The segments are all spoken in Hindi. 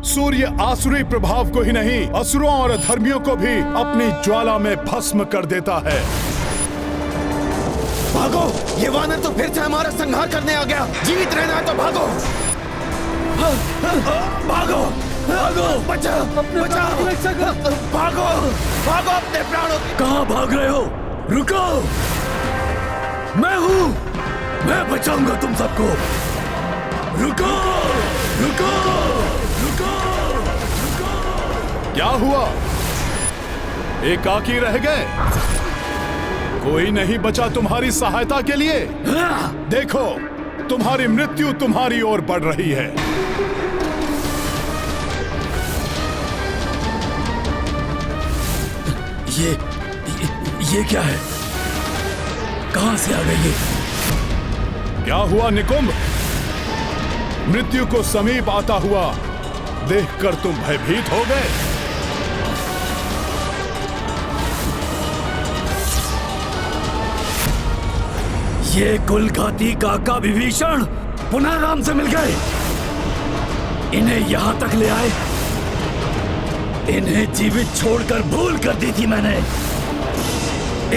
सूर्य आसुरी प्रभाव को ही नहीं, असुरों और अधर्मियों को भी अपनी ज्वाला में भस्म कर देता है। भागो, ये वानर तो फिर से हमारा संहार करने आ गया। जीवित रहना है तो भागो। भागो, भागो, बचाओ, बचाओ, भागो, भागो अपने प्राणों। कहाँ भाग रहे हो? रुको, मैं हूँ, मैं बचाऊंगा तुम सबको। रुको, रुको, रुको, रुको। क्या हुआ? एकाकी रह गए? कोई नहीं बचा तुम्हारी सहायता के लिए? देखो, तुम्हारी मृत्यु तुम्हारी ओर बढ़ रही है। ये क्या है? कहां से आ गई ये? क्या हुआ निकुंभ? मृत्यु को समीप आता हुआ देखकर तुम भयभीत हो गए? ये कुलघाती काका विभीषण पुनः राम से मिल गए। इन्हें यहां तक ले आए। इन्हें जीवित छोड़कर भूल कर दी थी मैंने।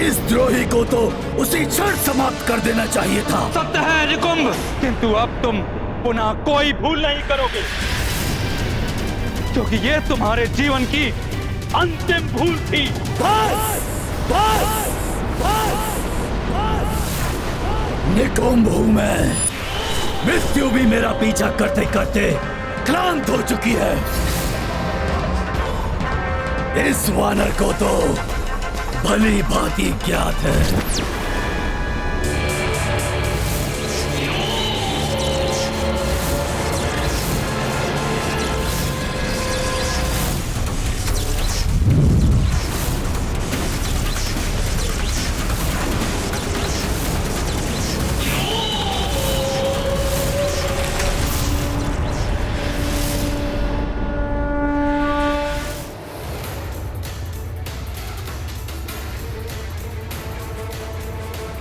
इस द्रोही को तो उसी क्षण समाप्त कर देना चाहिए था। सत्य है निकुंभ, किंतु अब तुम पुनः कोई भूल नहीं करोगे, क्योंकि ये तुम्हारे जीवन की अंतिम भूल थी। बस, बस, बस, बस। निकुंभ हूं मैं। मृत्यु भी मेरा पीछा करते करते क्लांत हो चुकी है। इस वानर को तो भली भांति ज्ञात है।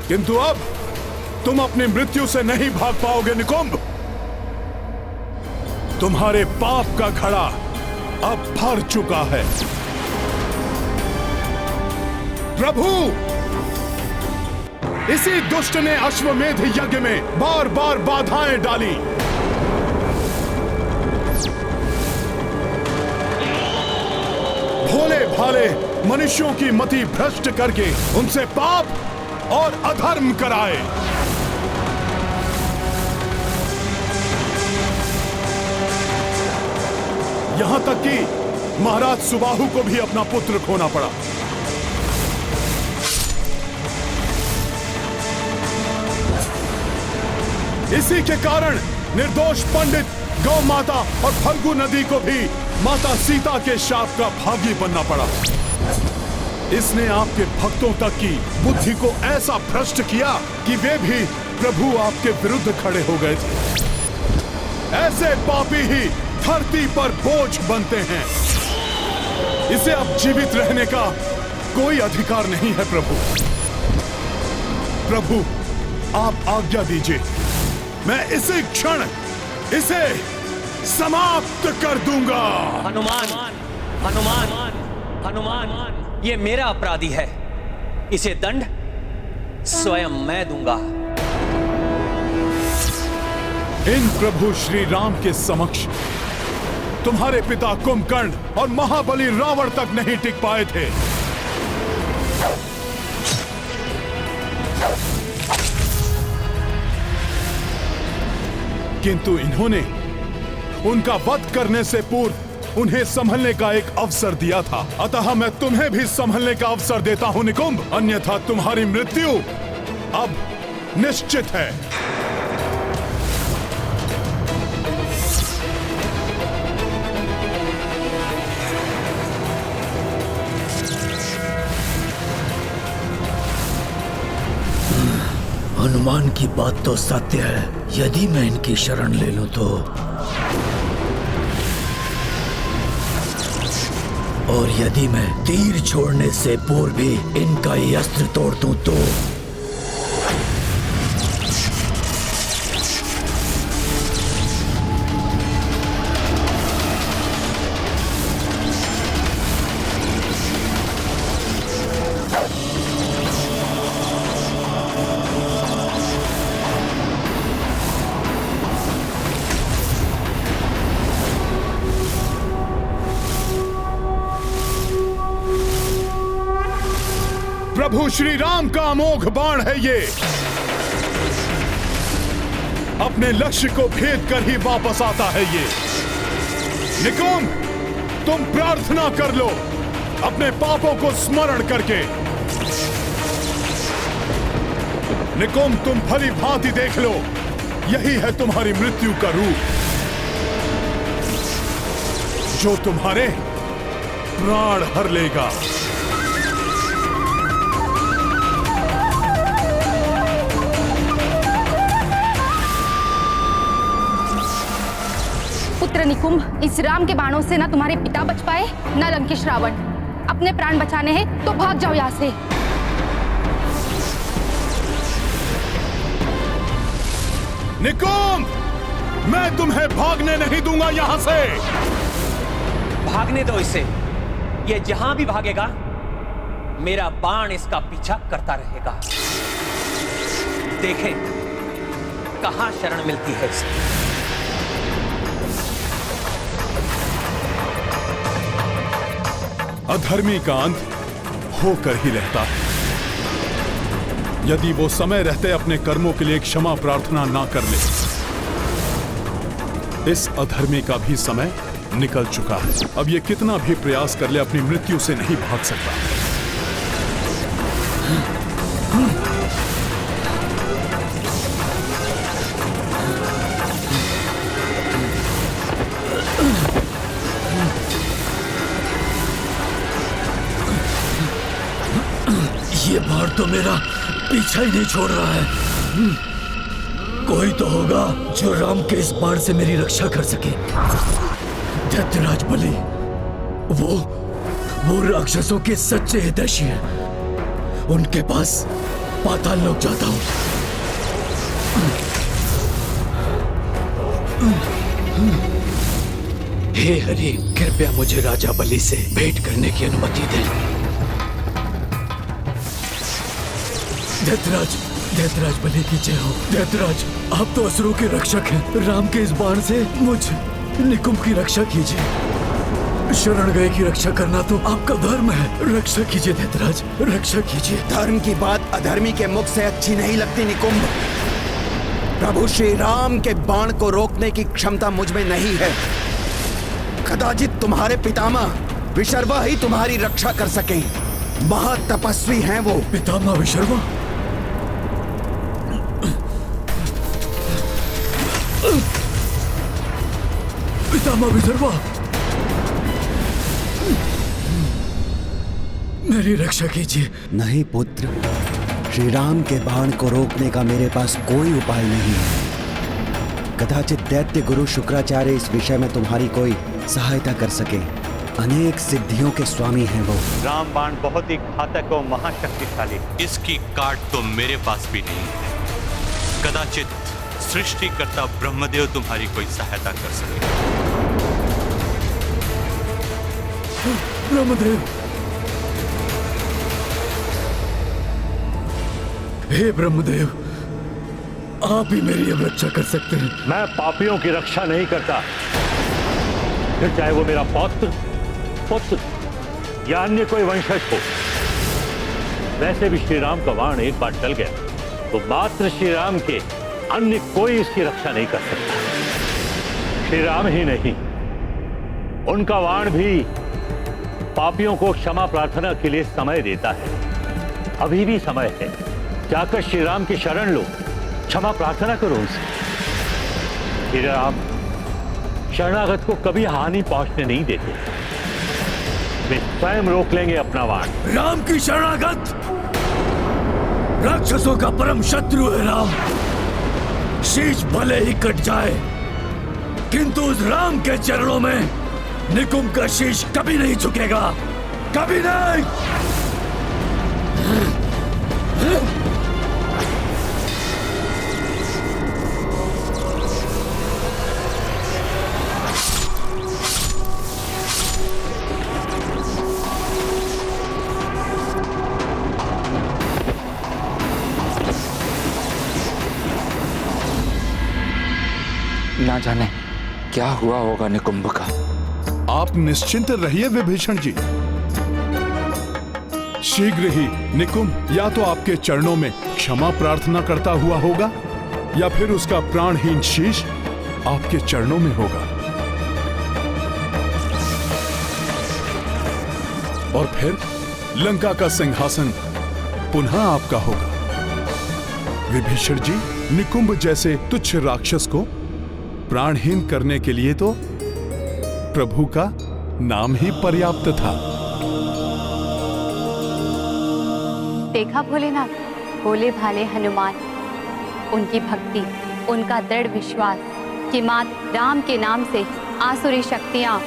किंतु अब तुम अपनी मृत्यु से नहीं भाग पाओगे निकुंभ। तुम्हारे पाप का घड़ा अब भर चुका है। प्रभु, इसी दुष्ट ने अश्वमेध यज्ञ में बार बार बाधाएं डाली। भोले भाले मनुष्यों की मति भ्रष्ट करके उनसे पाप और अधर्म कराए। यहां तक कि महाराज सुबाहु को भी अपना पुत्र खोना पड़ा। इसी के कारण निर्दोष पंडित गौ माता और फल्गु नदी को भी माता सीता के शाप का भागी बनना पड़ा। इसने आपके भक्तों तक की बुद्धि को ऐसा भ्रष्ट किया कि वे भी प्रभु आपके विरुद्ध खड़े हो गए थे। ऐसे पापी ही धरती पर बोझ बनते हैं। इसे अब जीवित रहने का कोई अधिकार नहीं है। प्रभु, प्रभु, आप आज्ञा दीजिए, मैं इसी क्षण इसे समाप्त कर दूंगा। हनुमान, हनुमान, हनुमान, ये मेरा अपराधी है। इसे दंड स्वयं मैं दूंगा। इन प्रभु श्री राम के समक्ष तुम्हारे पिता कुंभकर्ण और महाबली रावण तक नहीं टिक पाए थे। किंतु इन्होंने उनका वध करने से पूर्व उन्हें संभलने का एक अवसर दिया था। अतः मैं तुम्हें भी संभलने का अवसर देता हूं निकुंभ, अन्यथा तुम्हारी मृत्यु अब निश्चित है। हनुमान की बात तो सत्य है। यदि मैं इनकी शरण ले लूं तो, और यदि मैं तीर छोड़ने से पूर्व भी इनका ये अस्त्र तोड़ दूं तो प्रभु श्री राम का अमोघ बाण है ये। अपने लक्ष्य को भेद कर ही वापस आता है ये। निकुंभ, तुम प्रार्थना कर लो अपने पापों को स्मरण करके। निकुंभ, तुम भली भांति देख लो, यही है तुम्हारी मृत्यु का रूप, जो तुम्हारे प्राण हर लेगा। पुत्र निकुंभ, इस राम के बाणों से ना तुम्हारे पिता बच पाए ना लंकेश रावण। अपने प्राण बचाने हैं तो भाग जाओ यहाँ से। निकुंभ, मैं तुम्हें भागने नहीं दूंगा यहां से। भागने दो इसे। ये जहां भी भागेगा मेरा बाण इसका पीछा करता रहेगा। देखें कहां शरण मिलती है इसे। अधर्मी का अंत होकर ही रहता है। यदि वो समय रहते अपने कर्मों के लिए क्षमा प्रार्थना ना कर ले। इस अधर्मी का भी समय निकल चुका है। अब ये कितना भी प्रयास कर ले अपनी मृत्यु से नहीं भाग सकता। ये बाण तो मेरा पीछा ही नहीं छोड़ रहा है। कोई तो होगा जो राम के इस बाण से मेरी रक्षा कर सके। दैत्यराज बलि, वो राक्षसों के सच्चे हितैषी हैं। उनके पास पाताल लोक जाता हूं। हे हरि, कृपया मुझे राजा बलि से भेंट करने की अनुमति दें। दैत्यराज बलि की जय हो। दैत्यराज, आप तो असुरों के रक्षक हैं। राम के इस बाण से मुझ निकुंभ की रक्षा कीजिए। शरण गए की रक्षा करना तो आपका धर्म है। रक्षा कीजिए दैत्यराज, रक्षा कीजिए। धर्म की बात अधर्मी के मुख से अच्छी नहीं लगती निकुंभ। प्रभु श्री राम के बाण को रोकने की क्षमता मुझ में नहीं है। कदाचित तुम्हारे पितामह विशर्वा ही तुम्हारी रक्षा कर सकें। महातपस्वी हैं वो। पितामह विशर्वा? पितामह विशर्वा, मेरी रक्षा कीजिए। नहीं पुत्र, श्री राम के बाण को रोकने का मेरे पास कोई उपाय नहीं है। कदाचित दैत्य गुरु शुक्राचार्य इस विषय में तुम्हारी कोई सहायता कर सके। अनेक सिद्धियों के स्वामी हैं वो। राम बाण बहुत ही घातक और महाशक्तिशाली। इसकी काट तो मेरे पास भी नहीं है। कदाचित सृष्टिकर्ता ब्रह्मदेव तुम्हारी कोई सहायता कर सके। ब्रह्मदेव, हे ब्रह्मदेव, आप ही मेरी अब रक्षा कर सकते हैं। मैं पापियों की रक्षा नहीं करता, फिर चाहे वो मेरा पुत्र या अन्य कोई वंशज हो। वैसे भी श्री राम का बाण एक बार टल गया तो मात्र श्री राम के अन्य कोई इसकी रक्षा नहीं कर सकता। श्री राम ही नहीं, उनका बाण भी पापियों को क्षमा प्रार्थना के लिए समय देता है। अभी भी समय है, जाकर श्री राम की शरण लो, क्षमा प्रार्थना करो उनसे। श्री राम शरणागत को कभी हानि पहुंचने नहीं देते। वे स्वयं रोक लेंगे अपना बाण। राम की शरणागत राक्षसों का परम शत्रु है राम। शीश भले ही कट जाए, किंतु उस राम के चरणों में निकुंभ का शीश कभी नहीं झुकेगा, कभी नहीं। ना जाने क्या हुआ होगा निकुंभ का। आप निश्चिंत रहिए विभीषण जी। शीघ्र ही निकुंभ या तो आपके चरणों में क्षमा प्रार्थना करता हुआ होगा या फिर उसका प्राणहीन शीश आपके चरणों में होगा। और फिर लंका का सिंहासन पुनः आपका होगा। विभीषण जी, निकुंभ जैसे तुच्छ राक्षस को प्राणहीन करने के लिए तो प्रभु का नाम ही पर्याप्त था। देखा भोलेनाथ, भोले भाले हनुमान, उनकी भक्ति, उनका दृढ़ विश्वास कि मात्र राम के नाम से आसुरी शक्तियां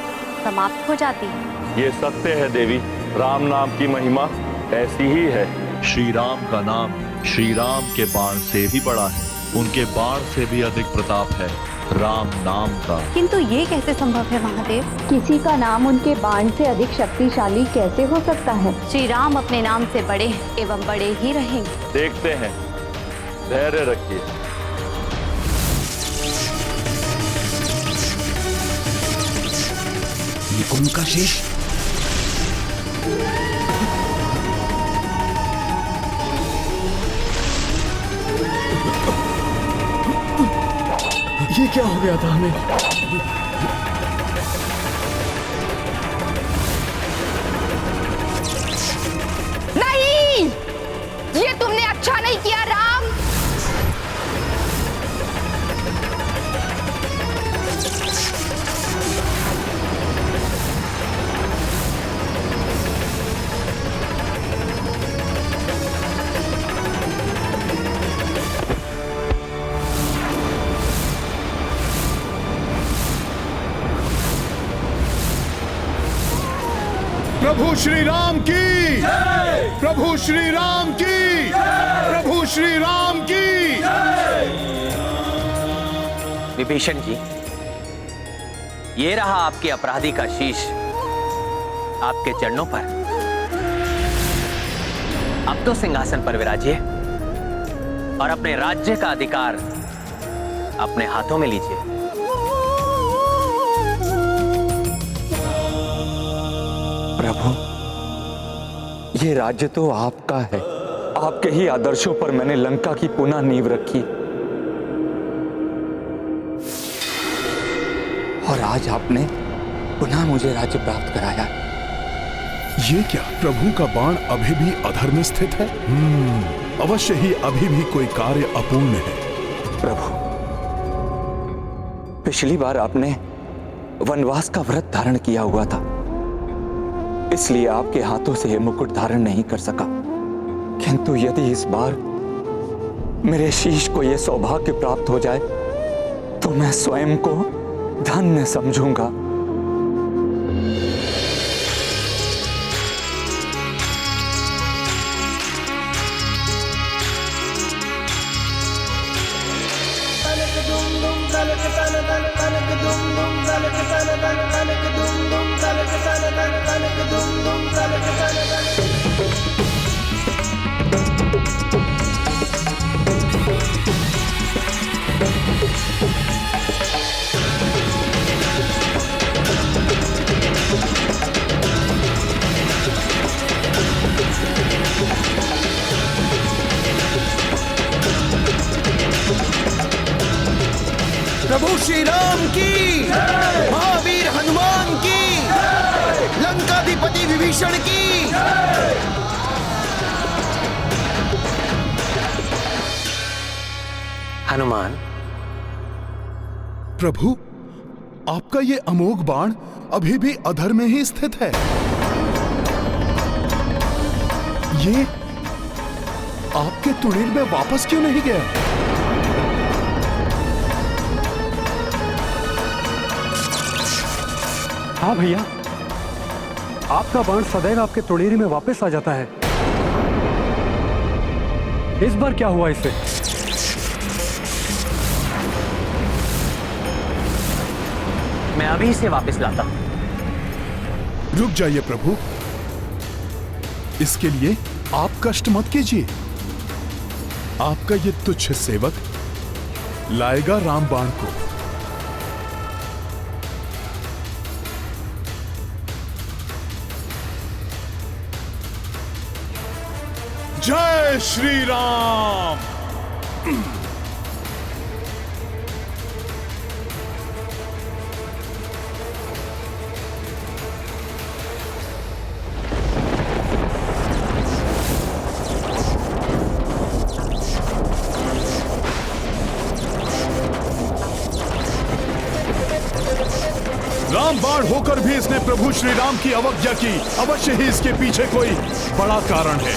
समाप्त हो जाती हैं। ये सत्य है देवी, राम नाम की महिमा ऐसी ही है। श्री राम का नाम श्री राम के बाण से भी बड़ा है, उनके बाण से भी अधिक प्रताप है राम नाम का। किंतु ये कैसे संभव है महादेव? किसी का नाम उनके बाण से अधिक शक्तिशाली कैसे हो सकता है? श्री राम अपने नाम से बड़े हैं एवं बड़े ही रहेंगे। देखते हैं, धैर्य रखिए। निकुंभ का शीश। ये क्या हो गया था हमें? नहीं, ये तुमने अच्छा नहीं किया राम। प्रभु श्री राम की, प्रभु श्री राम की, प्रभु श्री राम की। विभीषण जी, ये रहा आपके अपराधी का शीश आपके चरणों पर। अब तो सिंहासन पर विराजिए और अपने राज्य का अधिकार अपने हाथों में लीजिए। प्रभु, ये राज्य तो आपका है। आपके ही आदर्शों पर मैंने लंका की पुनः नींव रखी और आज आपने पुनः मुझे राज्य प्राप्त कराया। ये क्या, प्रभु का बाण अभी भी अधर में स्थित है? अवश्य ही अभी भी कोई कार्य अपूर्ण है। प्रभु, पिछली बार आपने वनवास का व्रत धारण किया हुआ था, इसलिए आपके हाथों से यह मुकुट धारण नहीं कर सका। किंतु यदि इस बार मेरे शीश को यह सौभाग्य प्राप्त हो जाए तो मैं स्वयं को धन्य समझूंगा। प्रभु श्री राम की, महावीर हनुमान की, लंकाधिपति विभीषण की। हनुमान, प्रभु, आपका ये अमोघ बाण अभी भी अधर में ही स्थित है। ये आपके तुणीर में वापस क्यों नहीं गया? हाँ भैया, आपका बाण सदैव आपके तुणीर में वापस आ जाता है। इस बार क्या हुआ इसे? मैं अभी इसे वापस लाता हूं। रुक जाइए प्रभु, इसके लिए आप कष्ट मत कीजिए। आपका ये तुच्छ सेवक लाएगा राम बाण को। जय श्री राम। रामबाण होकर भी इसने प्रभु श्री राम की अवज्ञा की। अवश्य ही इसके पीछे कोई बड़ा कारण है।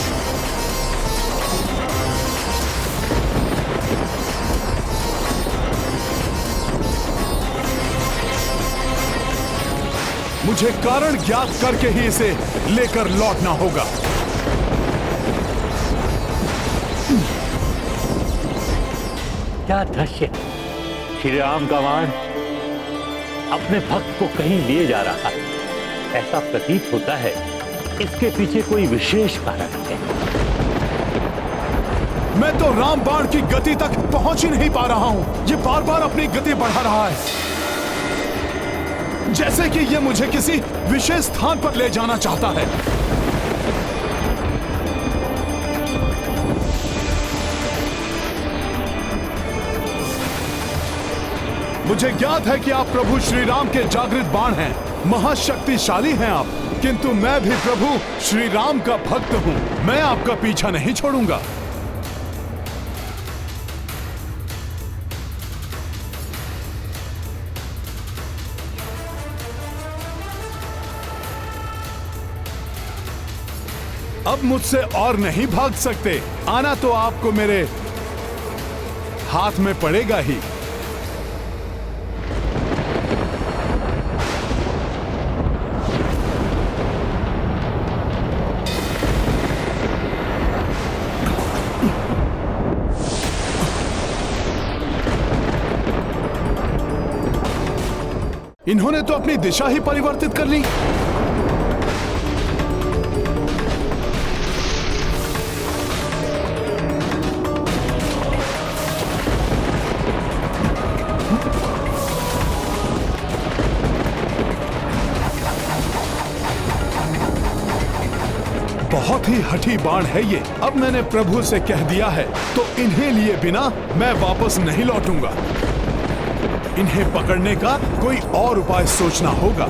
मुझे कारण ज्ञात करके ही इसे लेकर लौटना होगा। क्या दृश्य! श्री राम का बाण अपने भक्त को कहीं लिए जा रहा है। ऐसा प्रतीत होता है इसके पीछे कोई विशेष कारण है। मैं तो रामबाण की गति तक पहुंच ही नहीं पा रहा हूं। ये बार बार अपनी गति बढ़ा रहा है, जैसे कि ये मुझे किसी विशेष स्थान पर ले जाना चाहता है। मुझे ज्ञात है कि आप प्रभु श्री राम के जागृत बाण हैं, महाशक्तिशाली हैं आप, किंतु मैं भी प्रभु श्री राम का भक्त हूं। मैं आपका पीछा नहीं छोड़ूंगा। अब मुझसे और नहीं भाग सकते। आना तो आपको मेरे हाथ में पड़ेगा ही। इन्होंने तो अपनी दिशा ही परिवर्तित कर ली। बहुत ही हठी बाण है ये। अब मैंने प्रभु से कह दिया है तो इन्हें लिए बिना मैं वापस नहीं लौटूंगा। इन्हें पकड़ने का कोई और उपाय सोचना होगा।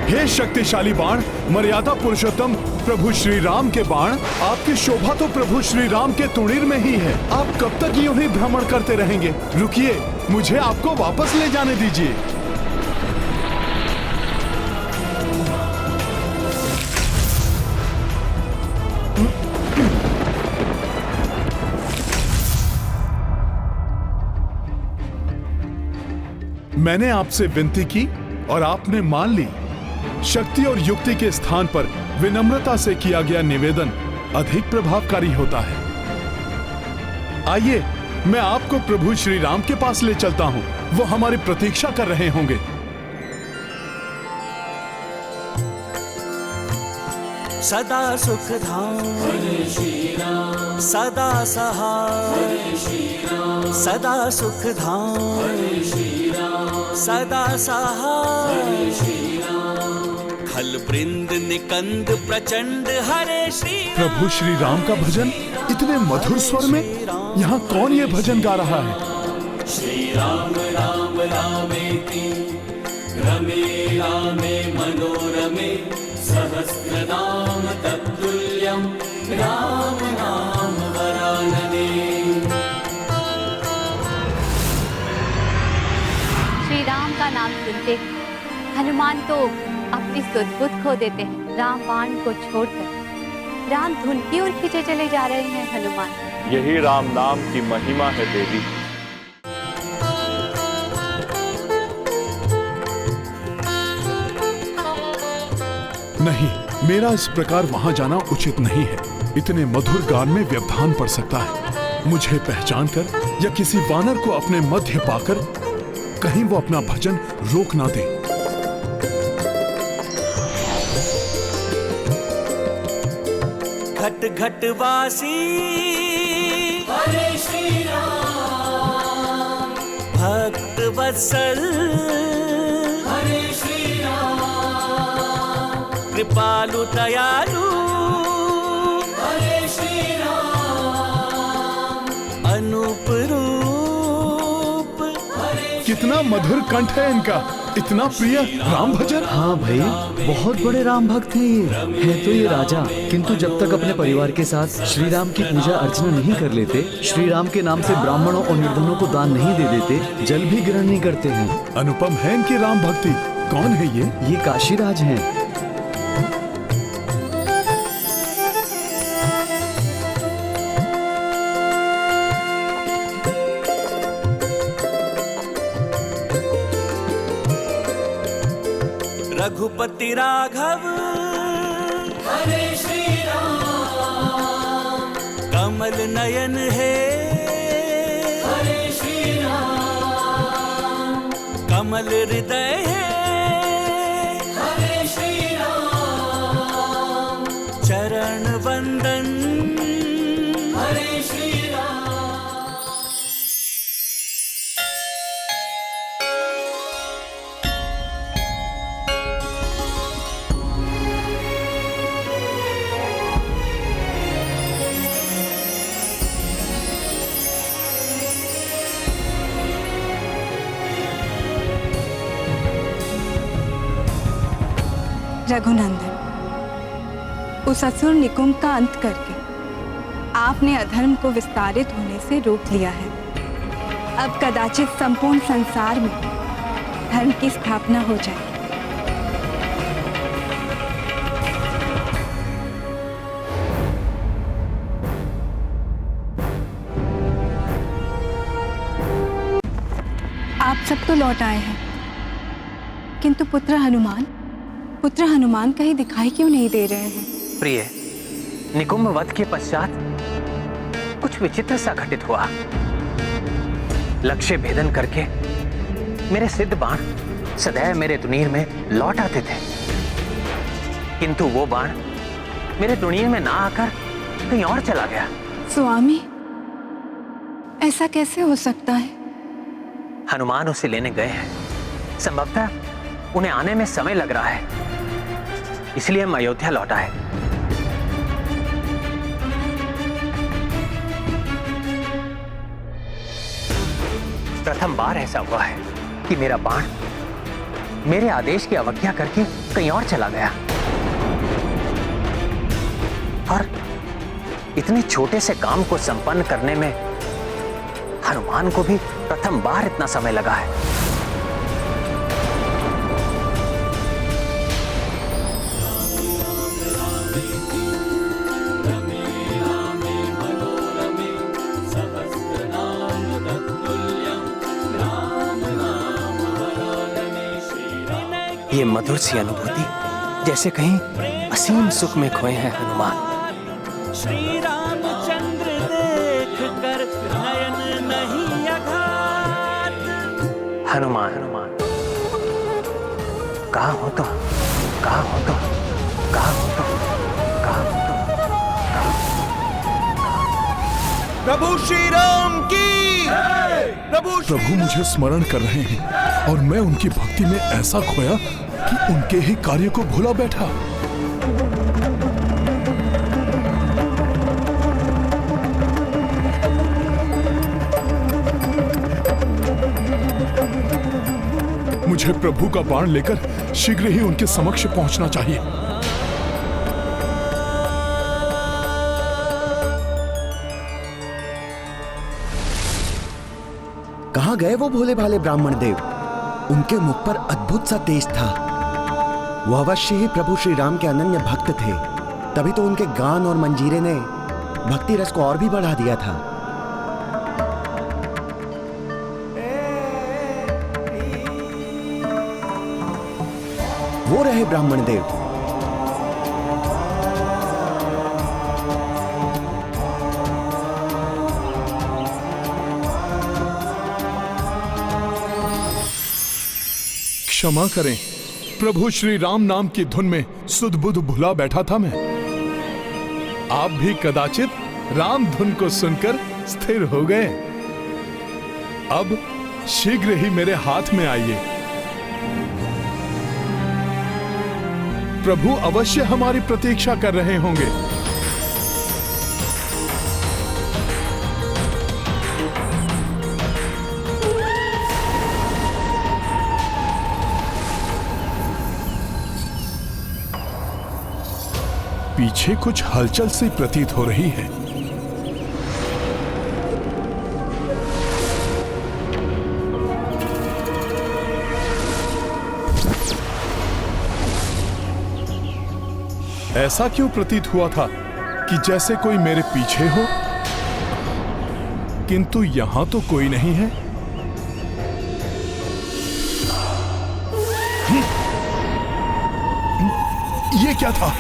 हे शक्तिशाली बाण, मर्यादा पुरुषोत्तम प्रभु श्री राम के बाण, आपकी शोभा तो प्रभु श्री राम के तुणीर में ही है। आप कब तक यूं ही भ्रमण करते रहेंगे? रुकिए, मुझे आपको वापस ले जाने दीजिए। मैंने आपसे विनती की और आपने मान ली। शक्ति और युक्ति के स्थान पर विनम्रता से किया गया निवेदन अधिक प्रभावकारी होता है। आइए, मैं आपको प्रभु श्री राम के पास ले चलता हूं। वो हमारी प्रतीक्षा कर रहे होंगे। सदा सुख धाम सदा सहाय, सदा सुख धाम सदा सहाय, खल वृंद निकंद प्रचंड हरे श्री। प्रभु श्री राम का भजन इतने मधुर स्वर में, यहाँ कौन ये भजन गा रहा है? श्री राम राम रामेति रमे रामे मनोरमे, सहस्रनाम तत्तुल्यं राम नाम वरानने। श्री राम का नाम सुनते हनुमान तो अपनी सुध-बुध खो देते हैं। रामबाण को छोड़कर राम धुन की ओर खींचे चले जा रहे हैं हनुमान। यही राम नाम की महिमा है देवी। नहीं, मेरा इस प्रकार वहां जाना उचित नहीं है। इतने मधुर गान में व्यवधान पड़ सकता है। मुझे पहचान कर या किसी वानर को अपने मध्य पाकर कहीं वो अपना भजन रोक ना दे। घट घट वासी हरे श्री राम, भक्त वत्सल हरे श्री राम, कृपालु दयालु हरे श्री राम, अनूप रूप हरे। कितना मधुर कंठ है इनका, इतना प्रिय राम भजन। हाँ भाई, बहुत बड़े राम भक्त हैं ये। है तो ये राजा, किंतु जब तक अपने परिवार के साथ श्री राम की पूजा अर्चना नहीं कर लेते, श्री राम के नाम से ब्राह्मणों और निर्धनों को दान नहीं दे देते, जल भी ग्रहण नहीं करते हैं। अनुपम है इनकी राम भक्ति। कौन है ये? ये काशीराज हैं। रघुपति राघव हरे श्री राम, कमल नयन है हरे श्री राम, कमल हृदय है हरे श्री राम, चरण वंदन हरे श्री राम। रघुनंदन, उस असुर निकुंभ का अंत करके आपने अधर्म को विस्तारित होने से रोक लिया है। अब कदाचित संपूर्ण संसार में धर्म की स्थापना हो जाए। आप सब तो लौट आए हैं, किंतु पुत्र हनुमान कहीं दिखाई क्यों नहीं दे रहे हैं? प्रिय, निकुंभ वध के पश्चात कुछ विचित्र सा घटित हुआ। लक्ष्य भेदन करके मेरे सिद्ध बाण सदैव मेरे तुनीर में लौट आते थे, किंतु वो बाण मेरे तुनीर में ना आकर कहीं और चला गया। स्वामी, ऐसा कैसे हो सकता है? हनुमान उसे लेने गए हैं। संभवतः उन्हें आने में समय लग रहा है, इसलिए हम अयोध्या लौट आए। प्रथम बार ऐसा हुआ है कि मेरा बाण मेरे आदेश की अवज्ञा करके कहीं और चला गया, और इतने छोटे से काम को संपन्न करने में हनुमान को भी प्रथम बार इतना समय लगा है। ये मधुर सी अनुभूति जैसे कहीं असीम सुख में खोए हैं हनुमान। श्री रामचंद्र देख कर नयन नहीं अघात। हनुमान, कहाँ हो तुम? कहाँ हो तुम? कहाँ हो तुम? कहाँ हो तुम? प्रभु श्री राम की। प्रभु मुझे स्मरण कर रहे हैं और मैं उनकी भक्ति में ऐसा खोया कि उनके ही कार्य को भूला बैठा। मुझे प्रभु का बाण लेकर शीघ्र ही उनके समक्ष पहुंचना चाहिए। कहाँ गए वो भोले भाले ब्राह्मण देव? उनके मुख पर अद्भुत सा तेज था। वो अवश्य ही प्रभु श्री राम के अनन्य भक्त थे, तभी तो उनके गान और मंजीरे ने भक्ति रस को और भी बढ़ा दिया था। वो रहे ब्राह्मण देव। क्षमा करें, प्रभु श्री राम नाम की धुन में सुध बुध भुला बैठा था मैं। आप भी कदाचित राम धुन को सुनकर स्थिर हो गए। अब शीघ्र ही मेरे हाथ में आइए। प्रभु अवश्य हमारी प्रतीक्षा कर रहे होंगे। पीछे कुछ हलचल सी प्रतीत हो रही है। ऐसा क्यों प्रतीत हुआ था कि जैसे कोई मेरे पीछे हो, किंतु यहां तो कोई नहीं है। ये क्या था?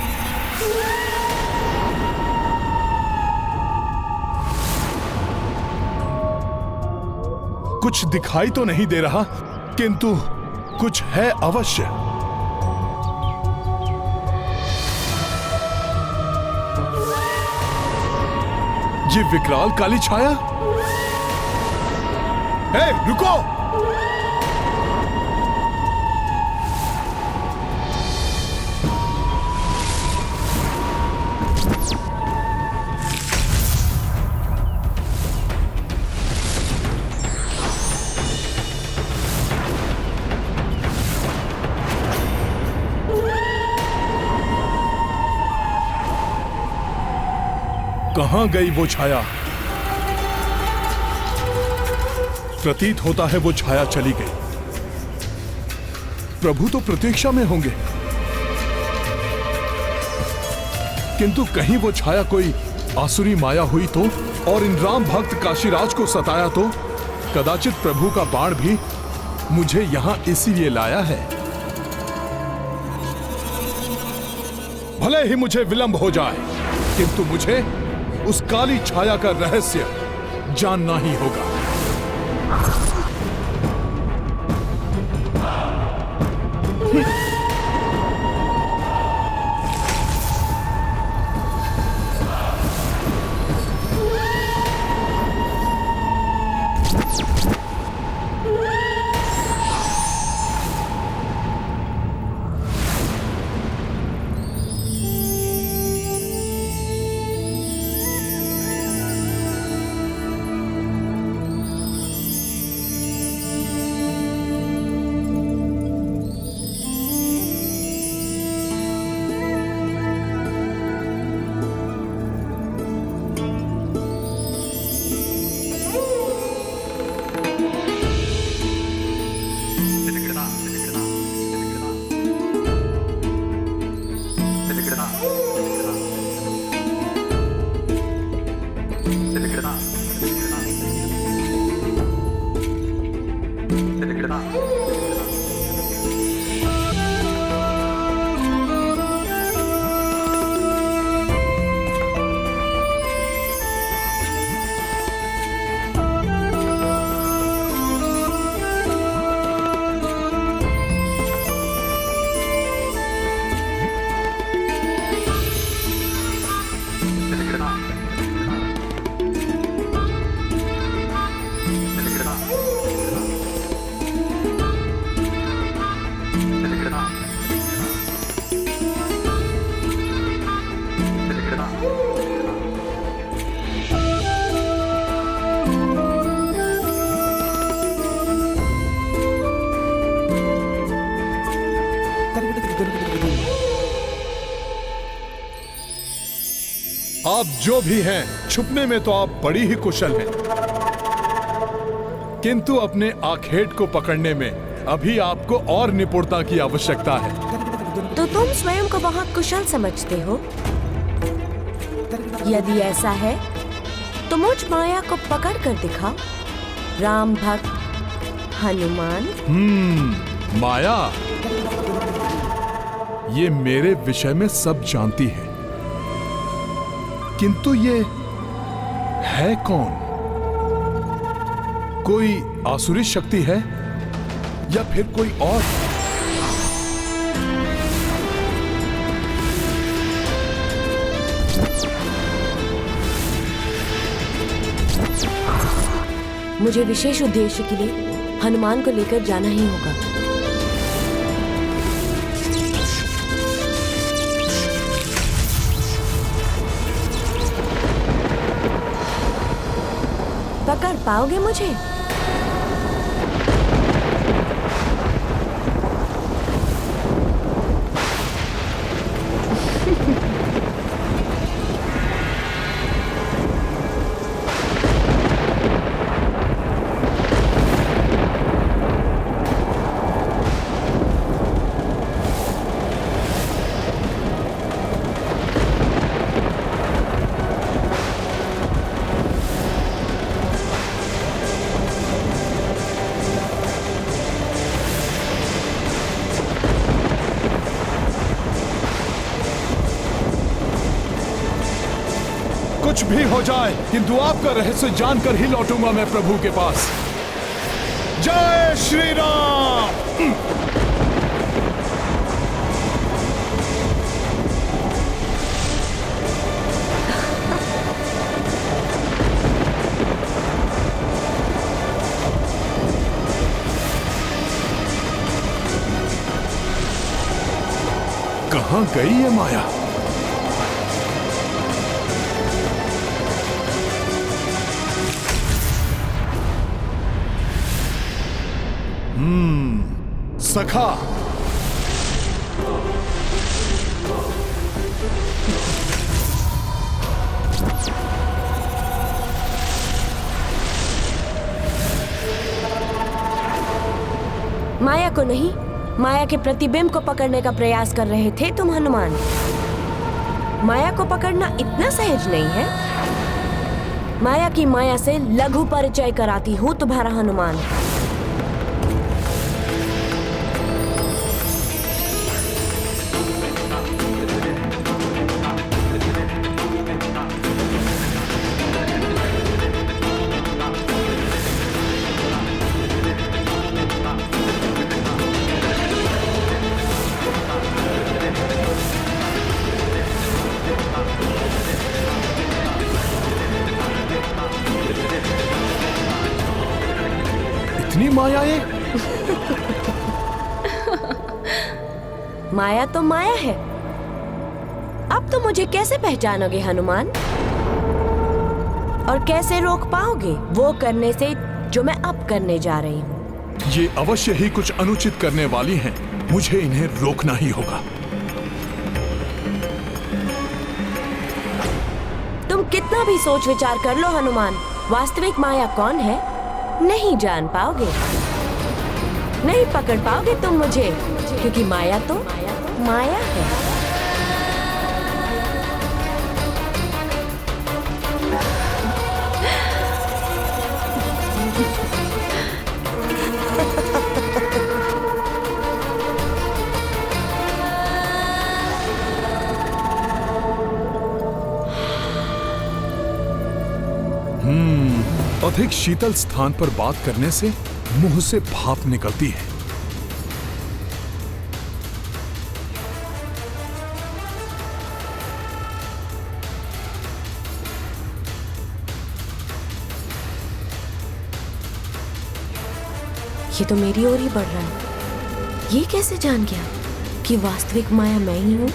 कुछ दिखाई तो नहीं दे रहा, किंतु कुछ है अवश्य। ये विकराल काली छाया। हे, रुको! कहां गई वो छाया? प्रतीत होता है वो छाया चली गई। प्रभु तो प्रतीक्षा में होंगे, किंतु कहीं वो छाया कोई आसुरी माया हुई तो, और इन राम भक्त काशीराज को सताया तो? कदाचित प्रभु का बाण भी मुझे यहां इसीलिए लाया है। भले ही मुझे विलंब हो जाए, किंतु मुझे उस काली छाया का रहस्य जानना ही होगा। आप जो भी हैं, छुपने में तो आप बड़ी ही कुशल हैं, किंतु अपने आखेट को पकड़ने में अभी आपको और निपुणता की आवश्यकता है। तो तुम स्वयं को बहुत कुशल समझते हो? यदि ऐसा है तो मुझ माया को पकड़ कर दिखाओ, राम भक्त हनुमान। माया ये मेरे विषय में सब जानती है, किंतु ये है कौन? कोई आसुरी शक्ति है या फिर कोई और? मुझे विशेष उद्देश्य के लिए हनुमान को लेकर जाना ही होगा। पकड़ पाओगे मुझे? कुछ भी हो जाए, किंतु आपका रहस्य जानकर ही लौटूंगा मैं प्रभु के पास। जय श्री राम। कहां गई ये माया? सखा, माया को नहीं, माया के प्रतिबिंब को पकड़ने का प्रयास कर रहे थे तुम हनुमान। माया को पकड़ना इतना सहज नहीं है। माया की माया से लघु परिचय कराती हूँ तुम्हारा हनुमान। इतनी मायाएं? माया तो माया है। अब तो मुझे कैसे पहचानोगे हनुमान? और कैसे रोक पाओगे वो करने से जो मैं अब करने जा रही हूँ? ये अवश्य ही कुछ अनुचित करने वाली हैं। मुझे इन्हें रोकना ही होगा। तुम कितना भी सोच विचार कर लो हनुमान, वास्तविक माया कौन है नहीं जान पाओगे। नहीं पकड़ पाओगे तुम मुझे, क्योंकि माया तो माया है। अधिक शीतल स्थान पर बात करने से मुंह से भाप निकलती है। ये तो मेरी ओर ही बढ़ रहा है। ये कैसे जान गया कि वास्तविक माया मैं ही हूं?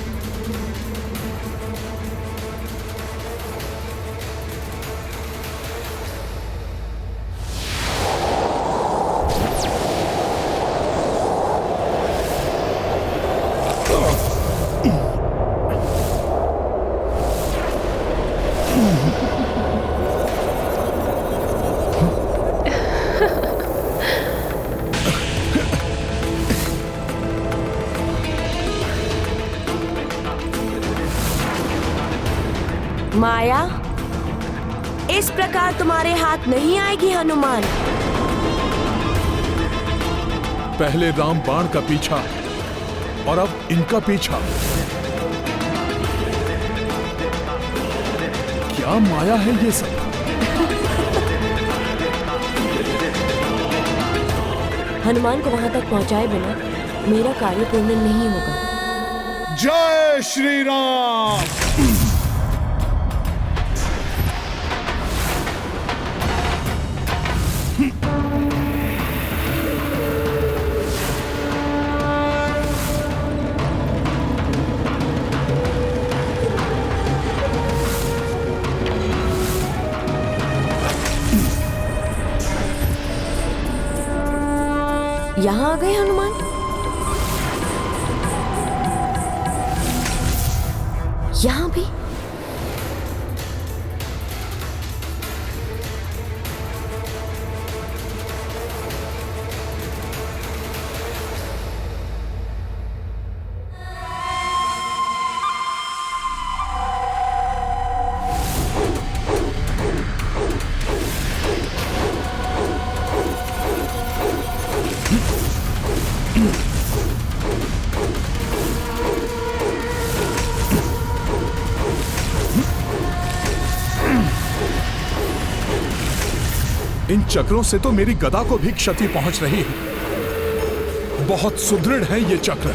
माया इस प्रकार तुम्हारे हाथ नहीं आएगी हनुमान। पहले राम बाण का पीछा और अब इनका पीछा। क्या माया है ये सब? हनुमान को वहां तक पहुंचाए बिना मेरा कार्य पूर्ण नहीं होगा। जय श्री राम। यहाँ आ गए हनुमान? यहाँ भी? इन चक्रों से तो मेरी गदा को भी क्षति पहुंच रही है। बहुत सुदृढ़ है ये चक्र।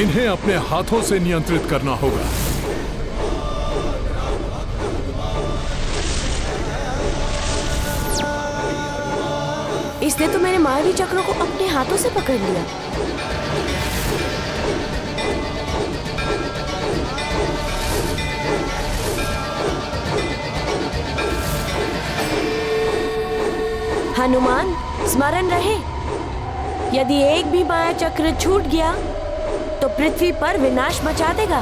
इन्हें अपने हाथों से नियंत्रित करना होगा। इसने तो मेरे मायावी चक्रों को अपने हाथों से पकड़ लिया। हनुमान, स्मरण रहे, यदि एक भी माया चक्र छूट गया तो पृथ्वी पर विनाश मचा देगा,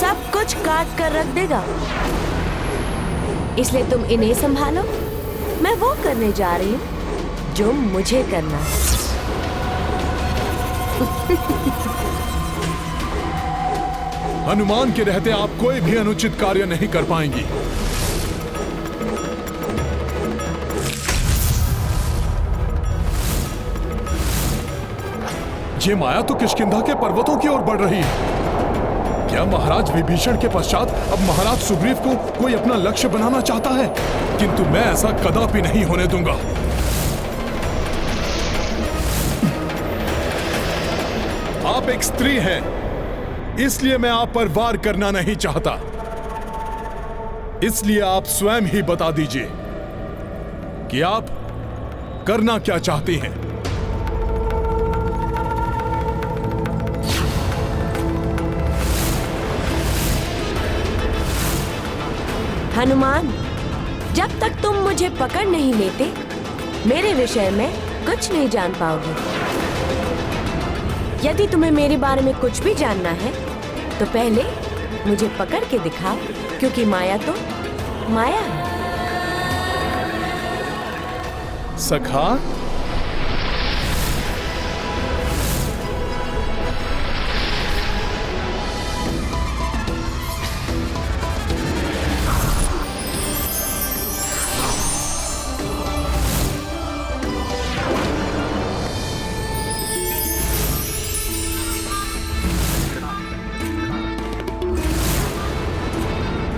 सब कुछ काट कर रख देगा। इसलिए तुम इन्हें संभालो, मैं वो करने जा रही हूँ जो मुझे करना है। हनुमान के रहते आप कोई भी अनुचित कार्य नहीं कर पाएंगी। ये माया तो किष्किंधा के पर्वतों की ओर बढ़ रही है। क्या महाराज विभीषण के पश्चात अब महाराज सुग्रीव को कोई अपना लक्ष्य बनाना चाहता है? किंतु मैं ऐसा कदापि नहीं होने दूंगा। आप एक स्त्री हैं, इसलिए मैं आप पर वार करना नहीं चाहता। इसलिए आप स्वयं ही बता दीजिए कि आप करना क्या चाहती हैं। हनुमान, जब तक तुम मुझे पकड़ नहीं लेते, मेरे विषय में कुछ नहीं जान पाओगे। यदि तुम्हें मेरे बारे में कुछ भी जानना है, तो पहले मुझे पकड़ के दिखाओ, क्योंकि माया तो माया है। सखा,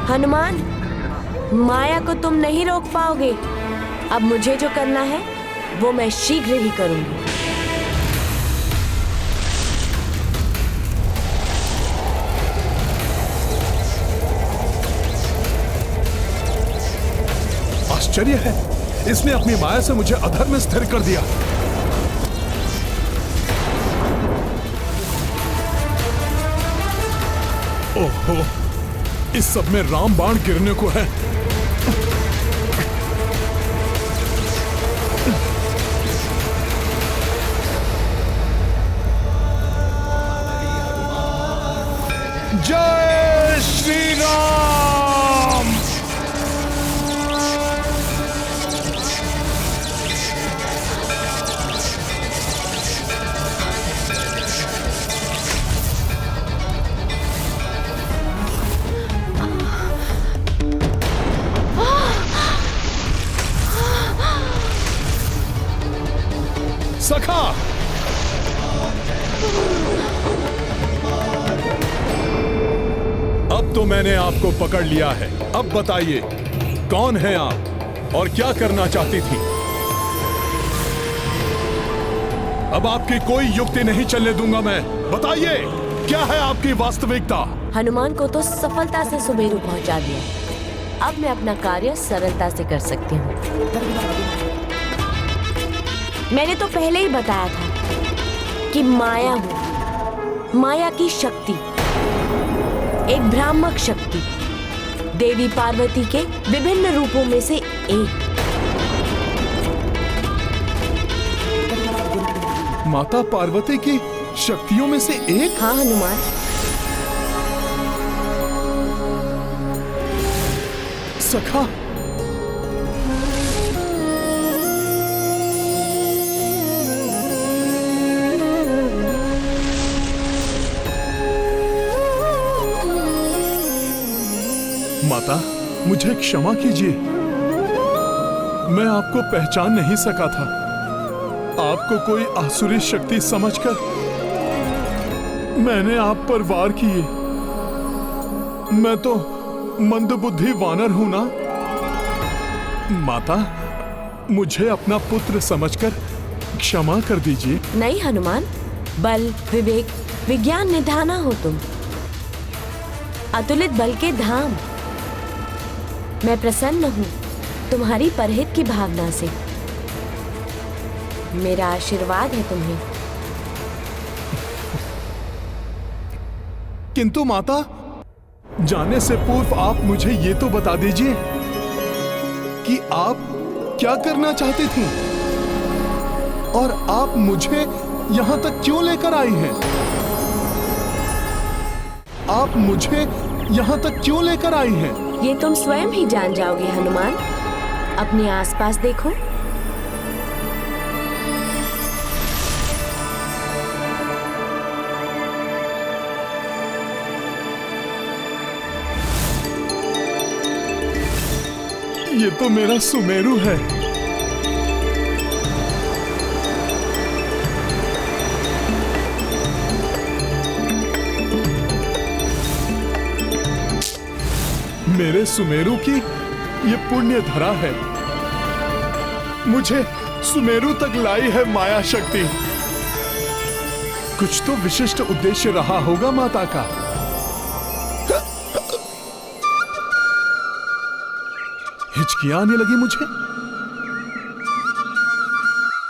हनुमान, माया को तुम नहीं रोक पाओगे। अब मुझे जो करना है वो मैं शीघ्र ही करूंगी। आश्चर्य है, इसने अपनी माया से मुझे अधर में स्थिर कर दिया। ओहो, इस सब में राम बाण गिरने को है। जय श्री राम। सखा, अब तो मैंने आपको पकड़ लिया है। अब बताइए, कौन है आप और क्या करना चाहती थी? अब आपकी कोई युक्ति नहीं चलने दूंगा मैं। बताइए, क्या है आपकी वास्तविकता? हनुमान को तो सफलता से सुमेरु पहुंचा दिया। अब मैं अपना कार्य सरलता से कर सकती हूँ। मैंने तो पहले ही बताया था कि माया हूं, माया की शक्ति, एक भ्रामक शक्ति देवी पार्वती के विभिन्न रूपों में से एक। माता पार्वती की शक्तियों में से एक? हाँ हनुमान। सखा, माता मुझे क्षमा कीजिए, मैं आपको पहचान नहीं सका था। आपको कोई आसुरी शक्ति समझकर मैंने आप पर वार किए। मैं तो मंदबुद्धि वानर हूं ना। माता, मुझे अपना पुत्र समझकर क्षमा कर दीजिए। नहीं हनुमान, बल, विवेक, विज्ञान निधाना हो तुम, अतुलित बल के धाम। मैं प्रसन्न हूँ तुम्हारी परहित की भावना से। मेरा आशीर्वाद है तुम्हें। किंतु माता, जाने से पूर्व आप मुझे ये तो बता दीजिए कि आप क्या करना चाहती थी और आप मुझे यहां तक क्यों लेकर आई हैं? आप मुझे यहां तक क्यों लेकर आई हैं? ये तुम स्वयं ही जान जाओगे हनुमान। अपने आसपास देखो। ये तो मेरा सुमेरु है। मेरे सुमेरु की ये पुण्य धरा है। मुझे सुमेरु तक लाई है माया शक्ति। कुछ तो विशिष्ट उद्देश्य रहा होगा माता का। हिचकियां आने लगी मुझे।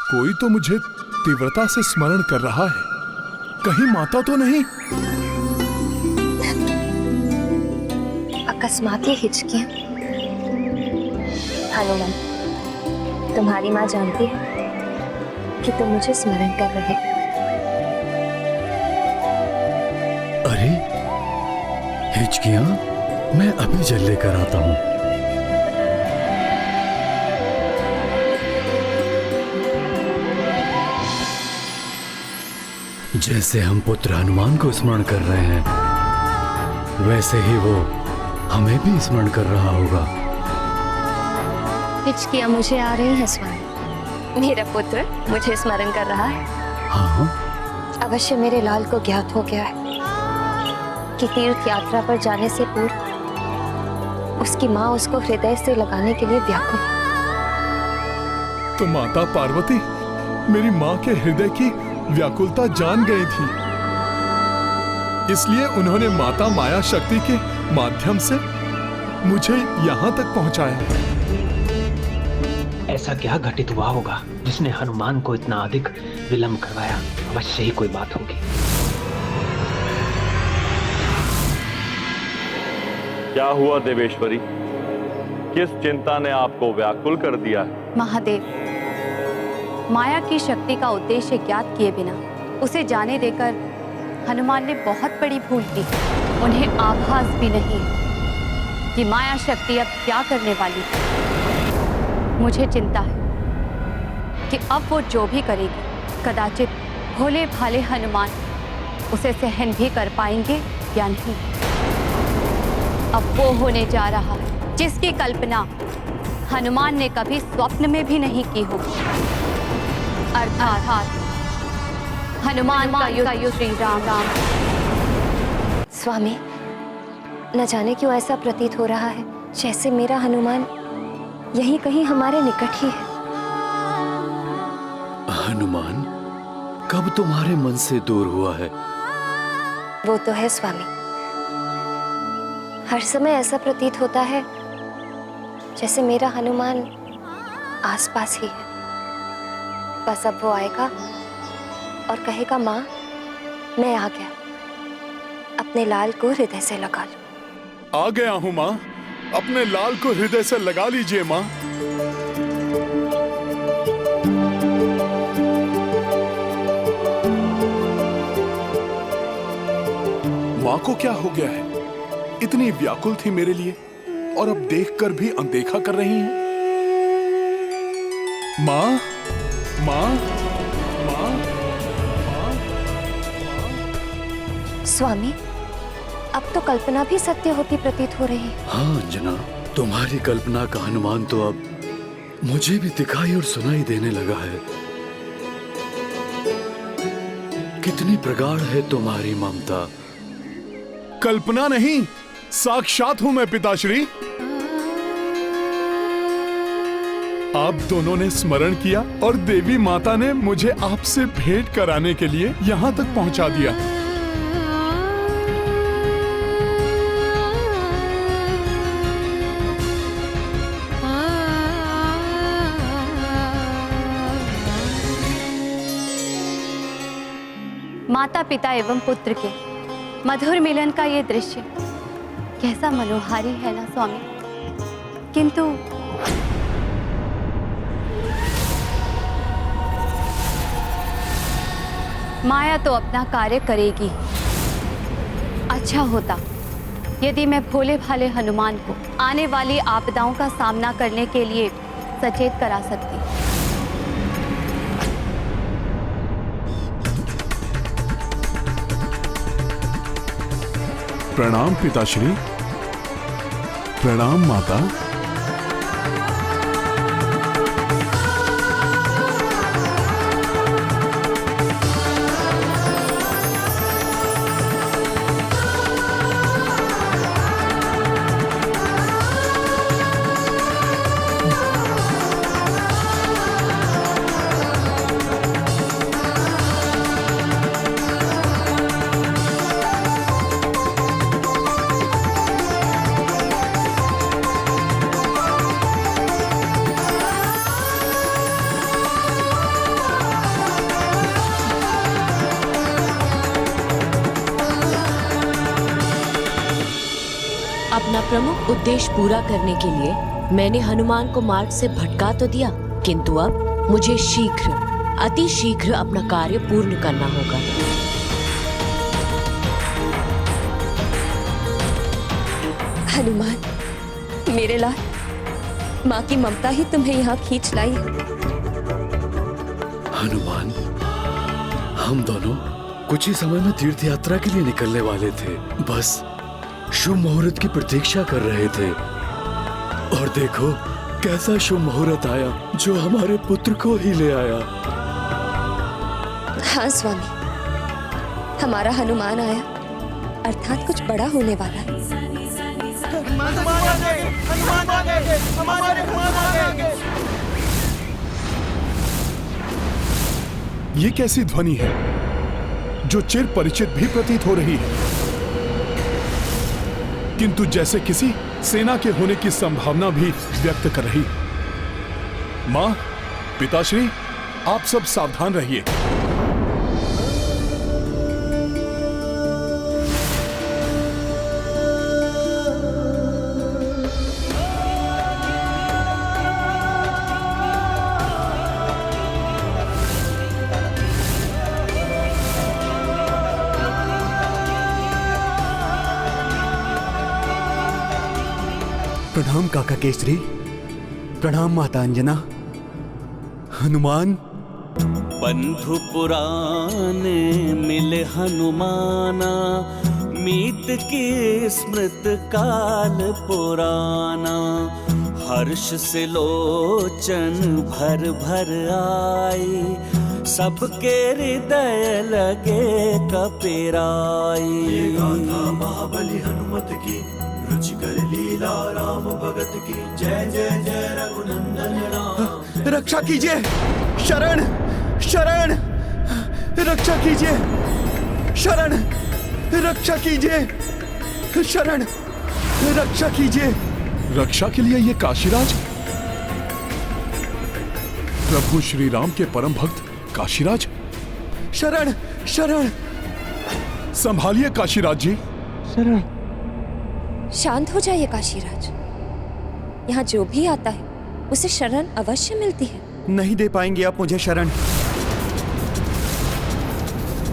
कोई तो मुझे तीव्रता से स्मरण कर रहा है। कहीं माता तो नहीं? अकस्मात ये हिचकियां। हनुमान, तुम्हारी माँ जानती है कि तुम मुझे स्मरण कर रहे हो। अरे हिचकियां, मैं अभी जल लेकर आता हूं। जैसे हम पुत्र हनुमान को स्मरण कर रहे हैं, वैसे ही वो हमें भी स्मरण कर रहा होगा। हिचकियां मुझे आ रही है स्वामी। मेरा पुत्र मुझे स्मरण कर रहा है। हाँ, अवश्य मेरे लाल को ज्ञात हो गया है कि तीर्थ यात्रा पर जाने से पूर्व उसकी माँ उसको हृदय से लगाने के लिए व्याकुल। तो माता पार्वती मेरी माँ के हृदय की व्याकुलता जान गई थी, इसलिए उन्होंने माता माया शक्ति के माध्यम से मुझे यहाँ तक पहुँचाया। ऐसा क्या घटित हुआ होगा जिसने हनुमान को इतना अधिक विलंब करवाया? अवश्य ही कोई बात होगी। क्या हुआ देवेश्वरी? किस चिंता ने आपको व्याकुल कर दिया है? महादेव, माया की शक्ति का उद्देश्य ज्ञात किए बिना उसे जाने देकर हनुमान ने बहुत बड़ी भूल की। उन्हें आभास भी नहीं कि माया शक्ति अब क्या करने वाली है। मुझे चिंता है कि अब वो जो भी करेगी, कदाचित भोले भाले हनुमान उसे सहन भी कर पाएंगे या नहीं। अब वो होने जा रहा है जिसकी कल्पना हनुमान ने कभी स्वप्न में भी नहीं की होगी। अर्थात हनुमान का युद्ध श्री राम। स्वामी, न जाने क्यों ऐसा प्रतीत हो रहा है जैसे मेरा हनुमान यहीं कहीं हमारे निकट ही है। हनुमान कब तुम्हारे मन से दूर हुआ है? वो तो है स्वामी, हर समय ऐसा प्रतीत होता है जैसे मेरा हनुमान आसपास ही है। बस अब वो आएगा और कहेगा, माँ मैं आ गया, अपने लाल को हृदय से लगा लो। आ गया हूं माँ, अपने लाल को हृदय से लगा लीजिए माँ। माँ को क्या हो गया है? इतनी व्याकुल थी मेरे लिए और अब देखकर भी अनदेखा कर रही हैं। माँ, माँ, माँ, स्वामी, अब तो कल्पना भी सत्य होती प्रतीत हो रही है। हाँ अंजना, तुम्हारी कल्पना का हनुमान तो अब मुझे भी दिखाई और सुनाई देने लगा है। कितनी प्रगाढ़ है तुम्हारी ममता। कल्पना नहीं, साक्षात हूं मैं पिताश्री। आप दोनों ने स्मरण किया और देवी माता ने मुझे आपसे भेंट कराने के लिए यहां तक पहुंचा दिया। माता पिता एवं पुत्र के मधुर मिलन का ये दृश्य कैसा मनोहारी है ना स्वामी। किंतु माया तो अपना कार्य करेगी। अच्छा होता यदि मैं भोले भाले हनुमान को आने वाली आपदाओं का सामना करने के लिए सचेत करा सकती। प्रणाम पिताश्री। प्रणाम माता। अपना प्रमुख उद्देश्य पूरा करने के लिए मैंने हनुमान को मार्ग से भटका तो दिया, किंतु अब मुझे शीघ्र, अति शीघ्र अपना कार्य पूर्ण करना होगा। हनुमान, मेरे लाल, माँ की ममता ही तुम्हें यहाँ खींच लाई है। हनुमान, हम दोनों कुछ ही समय में तीर्थ यात्रा के लिए निकलने वाले थे। बस शुभ मुहूर्त की प्रतीक्षा कर रहे थे और देखो कैसा शुभ मुहूर्त आया जो हमारे पुत्र को ही ले आया। हाँ स्वामी, हमारा हनुमान आया, अर्थात कुछ बड़ा होने वाला है। ये कैसी ध्वनि है जो चिर परिचित भी प्रतीत हो रही है, किंतु जैसे किसी सेना के होने की संभावना भी व्यक्त कर रही। मां, पिताश्री, आप सब सावधान रहिए। प्रणाम काका केसरी, प्रणाम माता अंजना। हनुमान, बंधु पुराने मिले हनुमाना, मीत की स्मृत काल पुराना। हर्ष से लोचन भर भर आई, सबके हृदय लगे कपिराई। ये गाथा महाबली हनुमत की, रुचिकर लीला राम भगत की। जय जय जय रघुनंदन राम। रक्षा कीजिए, शरण शरण, रक्षा कीजिए, शरण रक्षा कीजिए, शरण रक्षा कीजिए। रक्षा के लिए ये काशीराज, प्रभु श्री राम के परम भक्त काशीराज। शरण शरण। संभालिए काशीराज जी। शांत हो जाइए काशीराज। यहाँ जो भी आता है उसे शरण अवश्य मिलती है। नहीं दे पाएंगे आप मुझे शरण।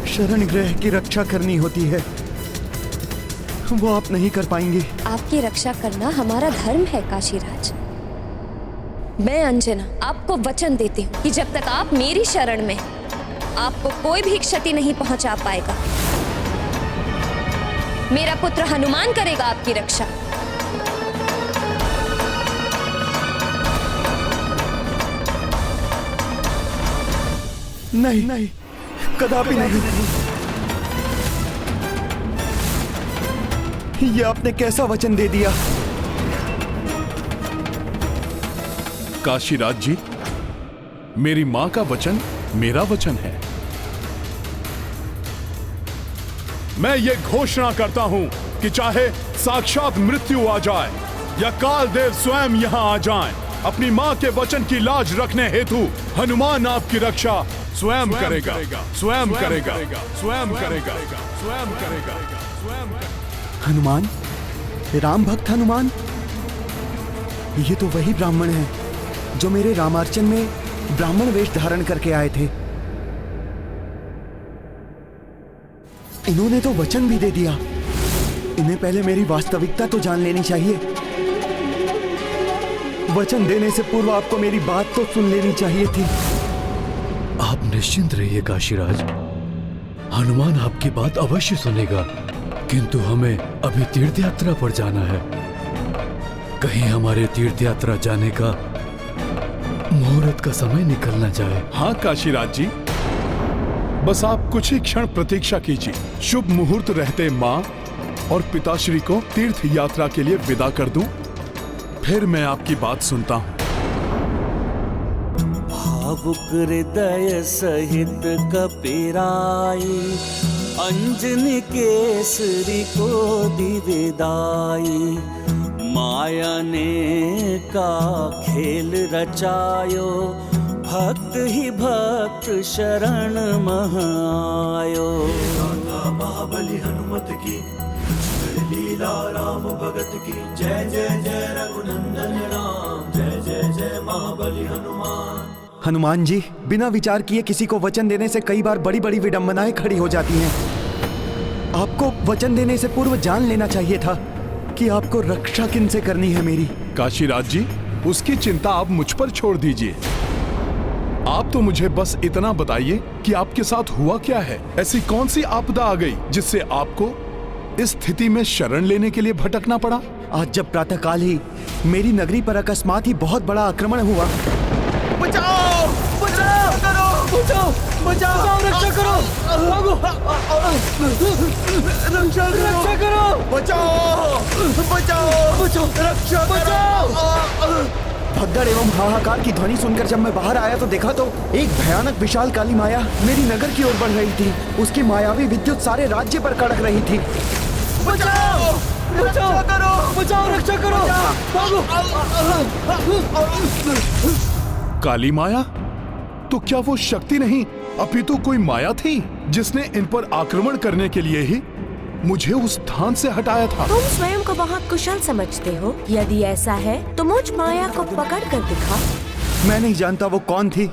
शरण गृह की रक्षा करनी होती है, वो आप नहीं कर पाएंगे। आपकी रक्षा करना हमारा धर्म है काशीराज। मैं अंजना आपको वचन देती हूँ कि जब तक आप मेरी शरण में, आपको कोई भी क्षति नहीं पहुंचा पाएगा। मेरा पुत्र हनुमान करेगा आपकी रक्षा। नहीं नहीं, कदापि नहीं। ये आपने कैसा वचन दे दिया? काशीराज जी, मेरी मां का वचन मेरा वचन है। मैं ये घोषणा करता हूं कि चाहे साक्षात मृत्यु आ जाए या कालदेव स्वयं यहां आ जाएं, अपनी मां के वचन की लाज रखने हेतु हनुमान आपकी रक्षा स्वयं करेगा, स्वयं करेगा, स्वयं करेगा, स्वयं करेगा, स्वयं करेगा। हनुमान? राम भक्त हनुमान? ये तो वही ब्राह्मण है जो मेरे रामार्चन में ब्राह्मण वेश धारण करके आए थे। इन्होंने तो वचन भी दे दिया। इन्हें पहले मेरी वास्तविकता तो जान लेनी चाहिए। वचन देने से पूर्व आपको मेरी बात तो सुन लेनी चाहिए थी। आप निश्चिंत रहिए काशीराज, हनुमान आपकी बात अवश्य सुनेगा, किंतु हमें अभी तीर्थ यात्रा पर जाना है। कहीं हमारे तीर्थ यात्रा जाने का मुहूर्त का समय निकल न जाए। हाँ काशीराज जी, बस आप कुछ ही क्षण प्रतीक्षा कीजिए। शुभ मुहूर्त रहते माँ और पिताश्री को तीर्थ यात्रा के लिए विदा कर दूं, फिर मैं आपकी बात सुनता हूँ। भावुक हृदय सहित कपिराई, अंजनी केसरी को दिविदाई। माया ने का खेल रचायो, भक्त ही भक्त शरण मह आयो। महाबली हनुमत की लीला राम भगत की, जय जय जय रघुनंदन राम, जय जय जय महाबली हनुमान। हनुमान जी, बिना विचार किए किसी को वचन देने से कई बार बड़ी बड़ी विडंबनाएं खड़ी हो जाती हैं। आपको वचन देने से पूर्व जान लेना चाहिए था कि आपको रक्षा किनसे करनी है मेरी। काशीराज जी, उसकी चिंता आप मुझ पर छोड़ दीजिए। आप तो मुझे बस इतना बताइए कि आपके साथ हुआ क्या है। ऐसी कौन सी आपदा आ गई जिससे आपको इस स्थिति में शरण लेने के लिए भटकना पड़ा? आज जब प्रातःकाल ही मेरी नगरी पर अकस्मात ही बहुत बड़ा आक्रमण हुआ। बचाओ बचाओ करो, बचाओ बचाओ, रक्षा करो, रक्षा करो, बचाओ बचाओ बचाओ, रक्षा बचाओ। भगदड़ एवं हाहाकार की ध्वनि सुनकर जब मैं बाहर आया तो देखा तो एक भयानक विशाल काली माया मेरी नगर की ओर बढ़ रही थी। उसकी मायावी विद्युत सारे राज्य पर कड़क रही थी। बचाओ बचाओ करो, बचाओ रक्षा करो, काली माया? तो क्या वो शक्ति नहीं अपितु कोई माया थी जिसने इन पर आक्रमण करने के लिए ही मुझे उस स्थान से हटाया था? तुम स्वयं को बहुत कुशल समझते हो। यदि ऐसा है तो मुझ माया को पकड़ कर दिखा। मैं नहीं जानता वो कौन थी,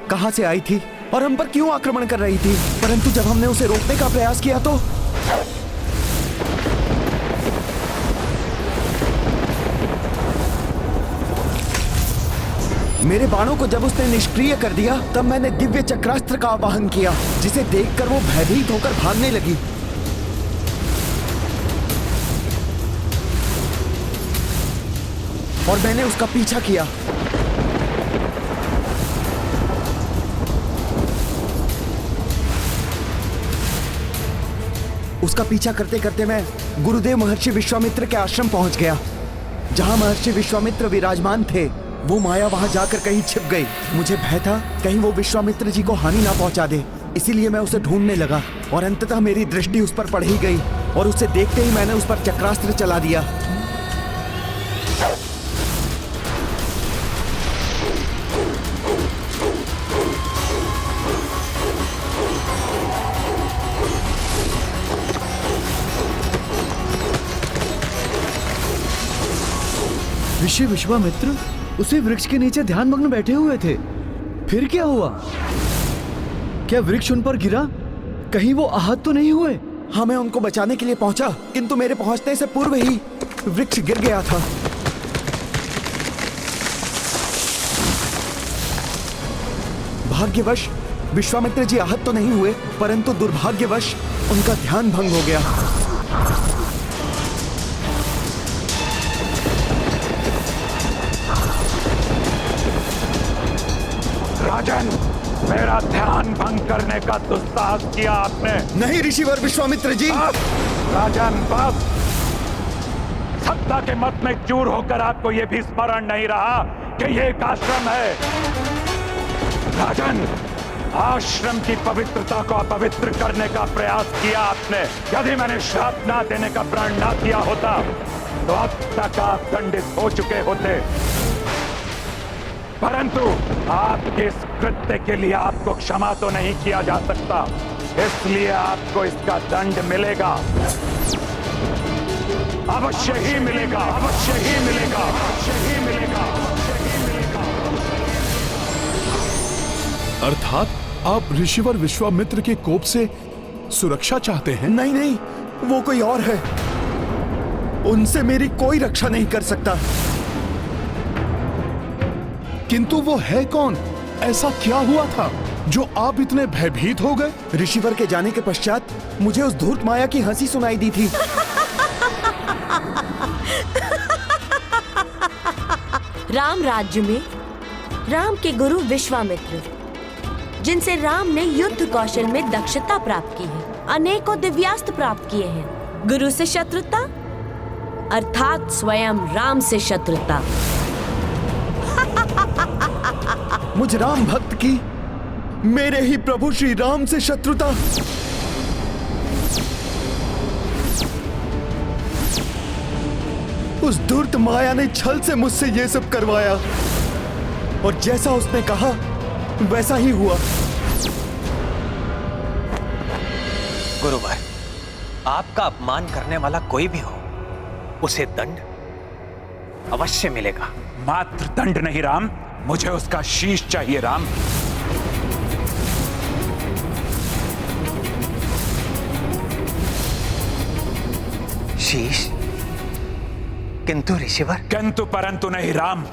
कहां से आई थी और हम पर क्यों आक्रमण कर रही थी, परंतु जब हमने उसे रोकने का प्रयास किया तो मेरे बाणों को जब उसने निष्क्रिय कर दिया तब मैंने दिव्य चक्रास्त्र का आवाहन किया, जिसे देखकर वो भयभीत होकर भागने लगी। और मैंने उसका पीछा किया। उसका पीछा करते करते मैं गुरुदेव महर्षि विश्वामित्र के आश्रम पहुंच गया। जहां महर्षि विश्वामित्र विराजमान थे, वो माया वहां जाकर कहीं छिप गई। मुझे भय था कहीं वो विश्वामित्र जी को हानि ना पहुंचा दे, इसीलिए मैं उसे ढूंढने लगा और अंततः मेरी दृष्टि उस पर पड़ ही गई और उसे देखते ही मैंने उस पर चक्रास्त्र चला दिया। ऋषि विश्वामित्र उसी वृक्ष के नीचे ध्यानमग्न बैठे हुए थे। फिर क्या हुआ? क्या वृक्ष उन पर गिरा? कहीं वो आहत तो नहीं हुए? हाँ, मैं उनको बचाने के लिए पहुंचा, किंतु मेरे पहुंचने से पूर्व ही वृक्ष गिर गया था। भाग्यवश विश्वामित्र जी आहत तो नहीं हुए, परंतु दुर्भाग्यवश उनका ध्यान भंग हो गया। राजन, मेरा ध्यान भंग करने का दुस्साहस किया आपने। नहीं ऋषिवर विश्वामित्र जी। राजन बस, सत्ता के मत में चूर होकर आपको यह भी स्मरण नहीं रहा कि ये एक आश्रम है। राजन, आश्रम की पवित्रता को अपवित्र करने का प्रयास किया आपने। यदि मैंने श्राप ना देने का प्रण ना किया होता तो अब तक आप दंडित हो चुके होते, परंतु आपके इस कृत्य के लिए आपको क्षमा तो नहीं किया जा सकता, इसलिए आपको इसका दंड मिलेगा। अवश्य ही मिलेगा, अवश्य ही मिलेगा, अवश्य ही मिलेगा, अवश्य ही मिलेगा। अर्थात आप ऋषिवर विश्वामित्र के कोप से सुरक्षा चाहते हैं? नहीं नहीं, वो कोई और है। उनसे मेरी कोई रक्षा नहीं कर सकता। किंतु वो है कौन? ऐसा क्या हुआ था जो आप इतने भयभीत हो गए? ऋषिवर के जाने के पश्चात मुझे उस धूर्त माया की हंसी सुनाई दी थी। राम राज्य में राम के गुरु विश्वामित्र, जिनसे राम ने युद्ध कौशल में दक्षता प्राप्त की है, अनेकों दिव्यास्त्र प्राप्त किए हैं। गुरु से शत्रुता अर्थात स्वयं राम से शत्रुता। मुझ राम भक्त की मेरे ही प्रभु श्री राम से शत्रुता। उस धूर्त माया ने छल से मुझसे ये सब करवाया, और जैसा उसने कहा वैसा ही हुआ। गुरुवर, आपका अपमान करने वाला कोई भी हो, उसे दंड अवश्य मिलेगा। मात्र दंड नहीं राम, मुझे उसका शीश चाहिए राम। शीश? किंतु ऋषिवर? किंतु परंतु नहीं राम,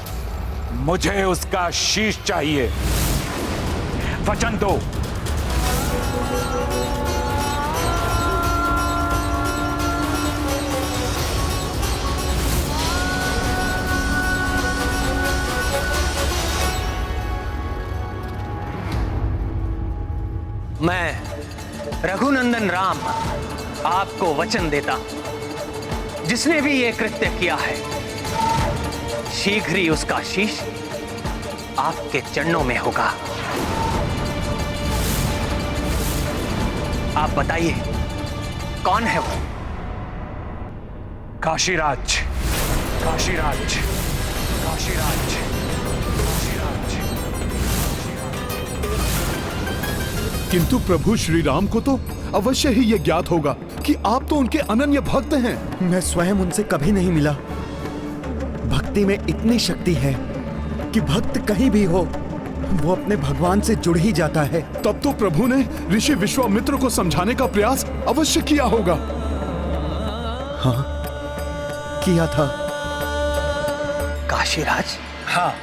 मुझे उसका शीश चाहिए। वचन दो। मैं रघुनंदन राम आपको वचन देता हूं, जिसने भी ये कृत्य किया है, शीघ्र ही उसका शीश आपके चरणों में होगा। आप बताइए, कौन है वो? काशीराज, काशीराज, काशीराज, काशीराज। किंतु प्रभु श्री राम को तो अवश्य ही यह ज्ञात होगा कि आप तो उनके अनन्य भक्त हैं। मैं स्वयं उनसे कभी नहीं मिला। भक्ति में इतनी शक्ति है कि भक्त कहीं भी हो, वो अपने भगवान से जुड़ ही जाता है। तब तो प्रभु ने ऋषि विश्वामित्र को समझाने का प्रयास अवश्य किया होगा। हाँ, किया था। काशीराज? हाँ,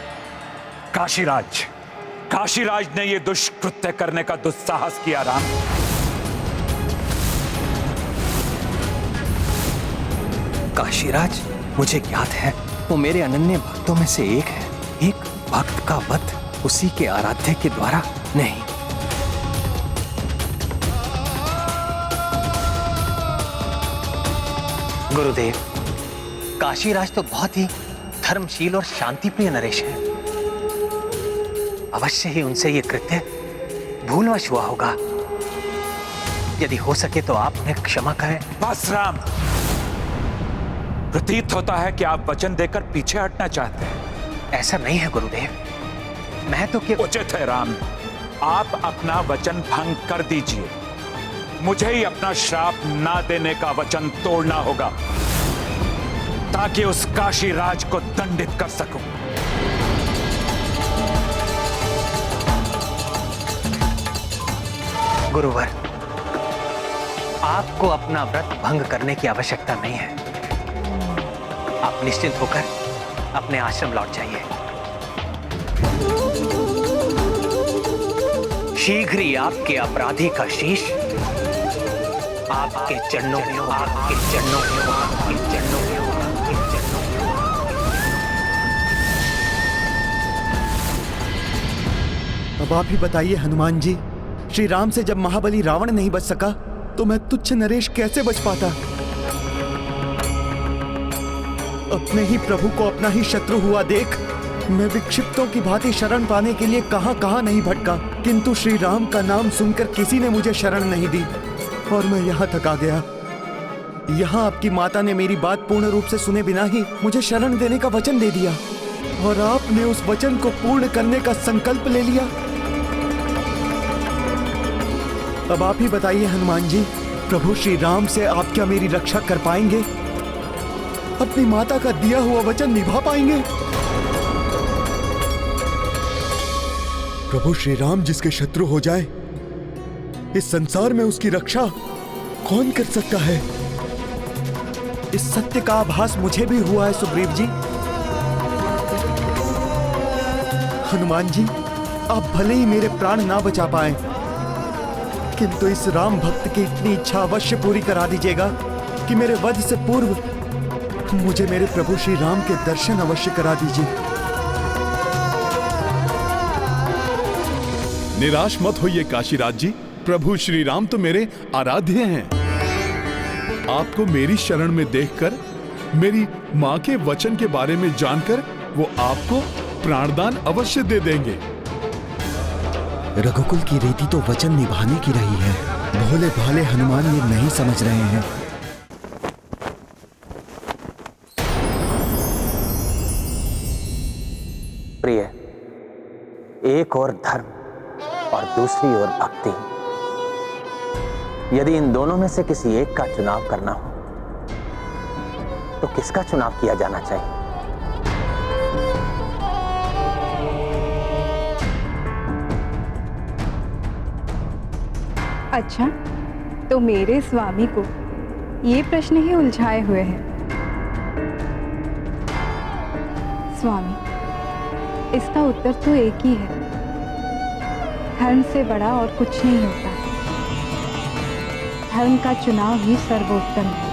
काशीराज। काशीराज ने यह दुष्कृत्य करने का दुस्साहस किया राम। काशीराज, मुझे ज्ञात है वो मेरे अनन्य भक्तों में से एक है। एक भक्त का वध उसी के आराध्य के द्वारा नहीं। गुरुदेव, काशीराज तो बहुत ही धर्मशील और शांतिप्रिय नरेश है। अवश्य ही उनसे ये कृत्य भूलवश हुआ होगा। यदि हो सके तो आप उन्हें क्षमा करें। बस राम, प्रतीत होता है कि आप वचन देकर पीछे हटना चाहते हैं। ऐसा नहीं है गुरुदेव, मैं तो उचित है राम, आप अपना वचन भंग कर दीजिए। मुझे ही अपना श्राप ना देने का वचन तोड़ना होगा। ताकि उस काशी राज को दंडित कर सकूं। गुरुवर, आपको अपना व्रत भंग करने की आवश्यकता नहीं है। आप निश्चिंत होकर अपने आश्रम लौट जाइए। शीघ्र ही आपके अपराधी का शीश आपके चरणों में, आपके चरणों में, आपके चरणों में, आपके चरणों में। अब आप ही बताइए हनुमान जी, श्री राम से जब महाबली रावण नहीं बच सका तो मैं तुच्छ नरेश कैसे बच पाता? अपने ही प्रभु को अपना ही शत्रु हुआ देख मैं विक्षिप्तों की भांति शरण पाने के लिए कहां कहां नहीं भटका, किंतु श्री राम का नाम सुनकर किसी ने मुझे शरण नहीं दी और मैं यहाँ तक आ गया। यहाँ आपकी माता ने मेरी बात पूर्ण रूप से सुने बिना ही मुझे शरण देने का वचन दे दिया और आपने उस वचन को पूर्ण करने का संकल्प ले लिया। अब आप ही बताइए हनुमान जी, प्रभु श्री राम से आप क्या मेरी रक्षा कर पाएंगे? अपनी माता का दिया हुआ वचन निभा पाएंगे? प्रभु श्री राम जिसके शत्रु हो जाए, इस संसार में उसकी रक्षा कौन कर सकता है? इस सत्य का आभास मुझे भी हुआ है सुग्रीव जी। हनुमान जी, आप भले ही मेरे प्राण ना बचा पाए, किंतु इस राम भक्त की इतनी इच्छा अवश्य पूरी करा दीजिएगा कि मेरे वध से पूर्व मुझे मेरे प्रभु श्री राम के दर्शन अवश्य करा दीजिए। निराश मत होइए काशीराज जी, प्रभु श्री राम तो मेरे आराध्य हैं। आपको मेरी शरण में देखकर, मेरी मां के वचन के बारे में जानकर वो आपको प्राणदान अवश्य दे देंगे। रघुकुल की रीति तो वचन निभाने की रही है, भोले भाले हनुमान ये नहीं समझ रहे हैं। प्रिय, एक और धर्म और दूसरी ओर भक्ति, यदि इन दोनों में से किसी एक का चुनाव करना हो तो किसका चुनाव किया जाना चाहिए? अच्छा, तो मेरे स्वामी को ये प्रश्न ही उलझाए हुए है। स्वामी, इसका उत्तर तो एक ही है, धर्म से बड़ा और कुछ नहीं होता। धर्म का चुनाव ही सर्वोत्तम है।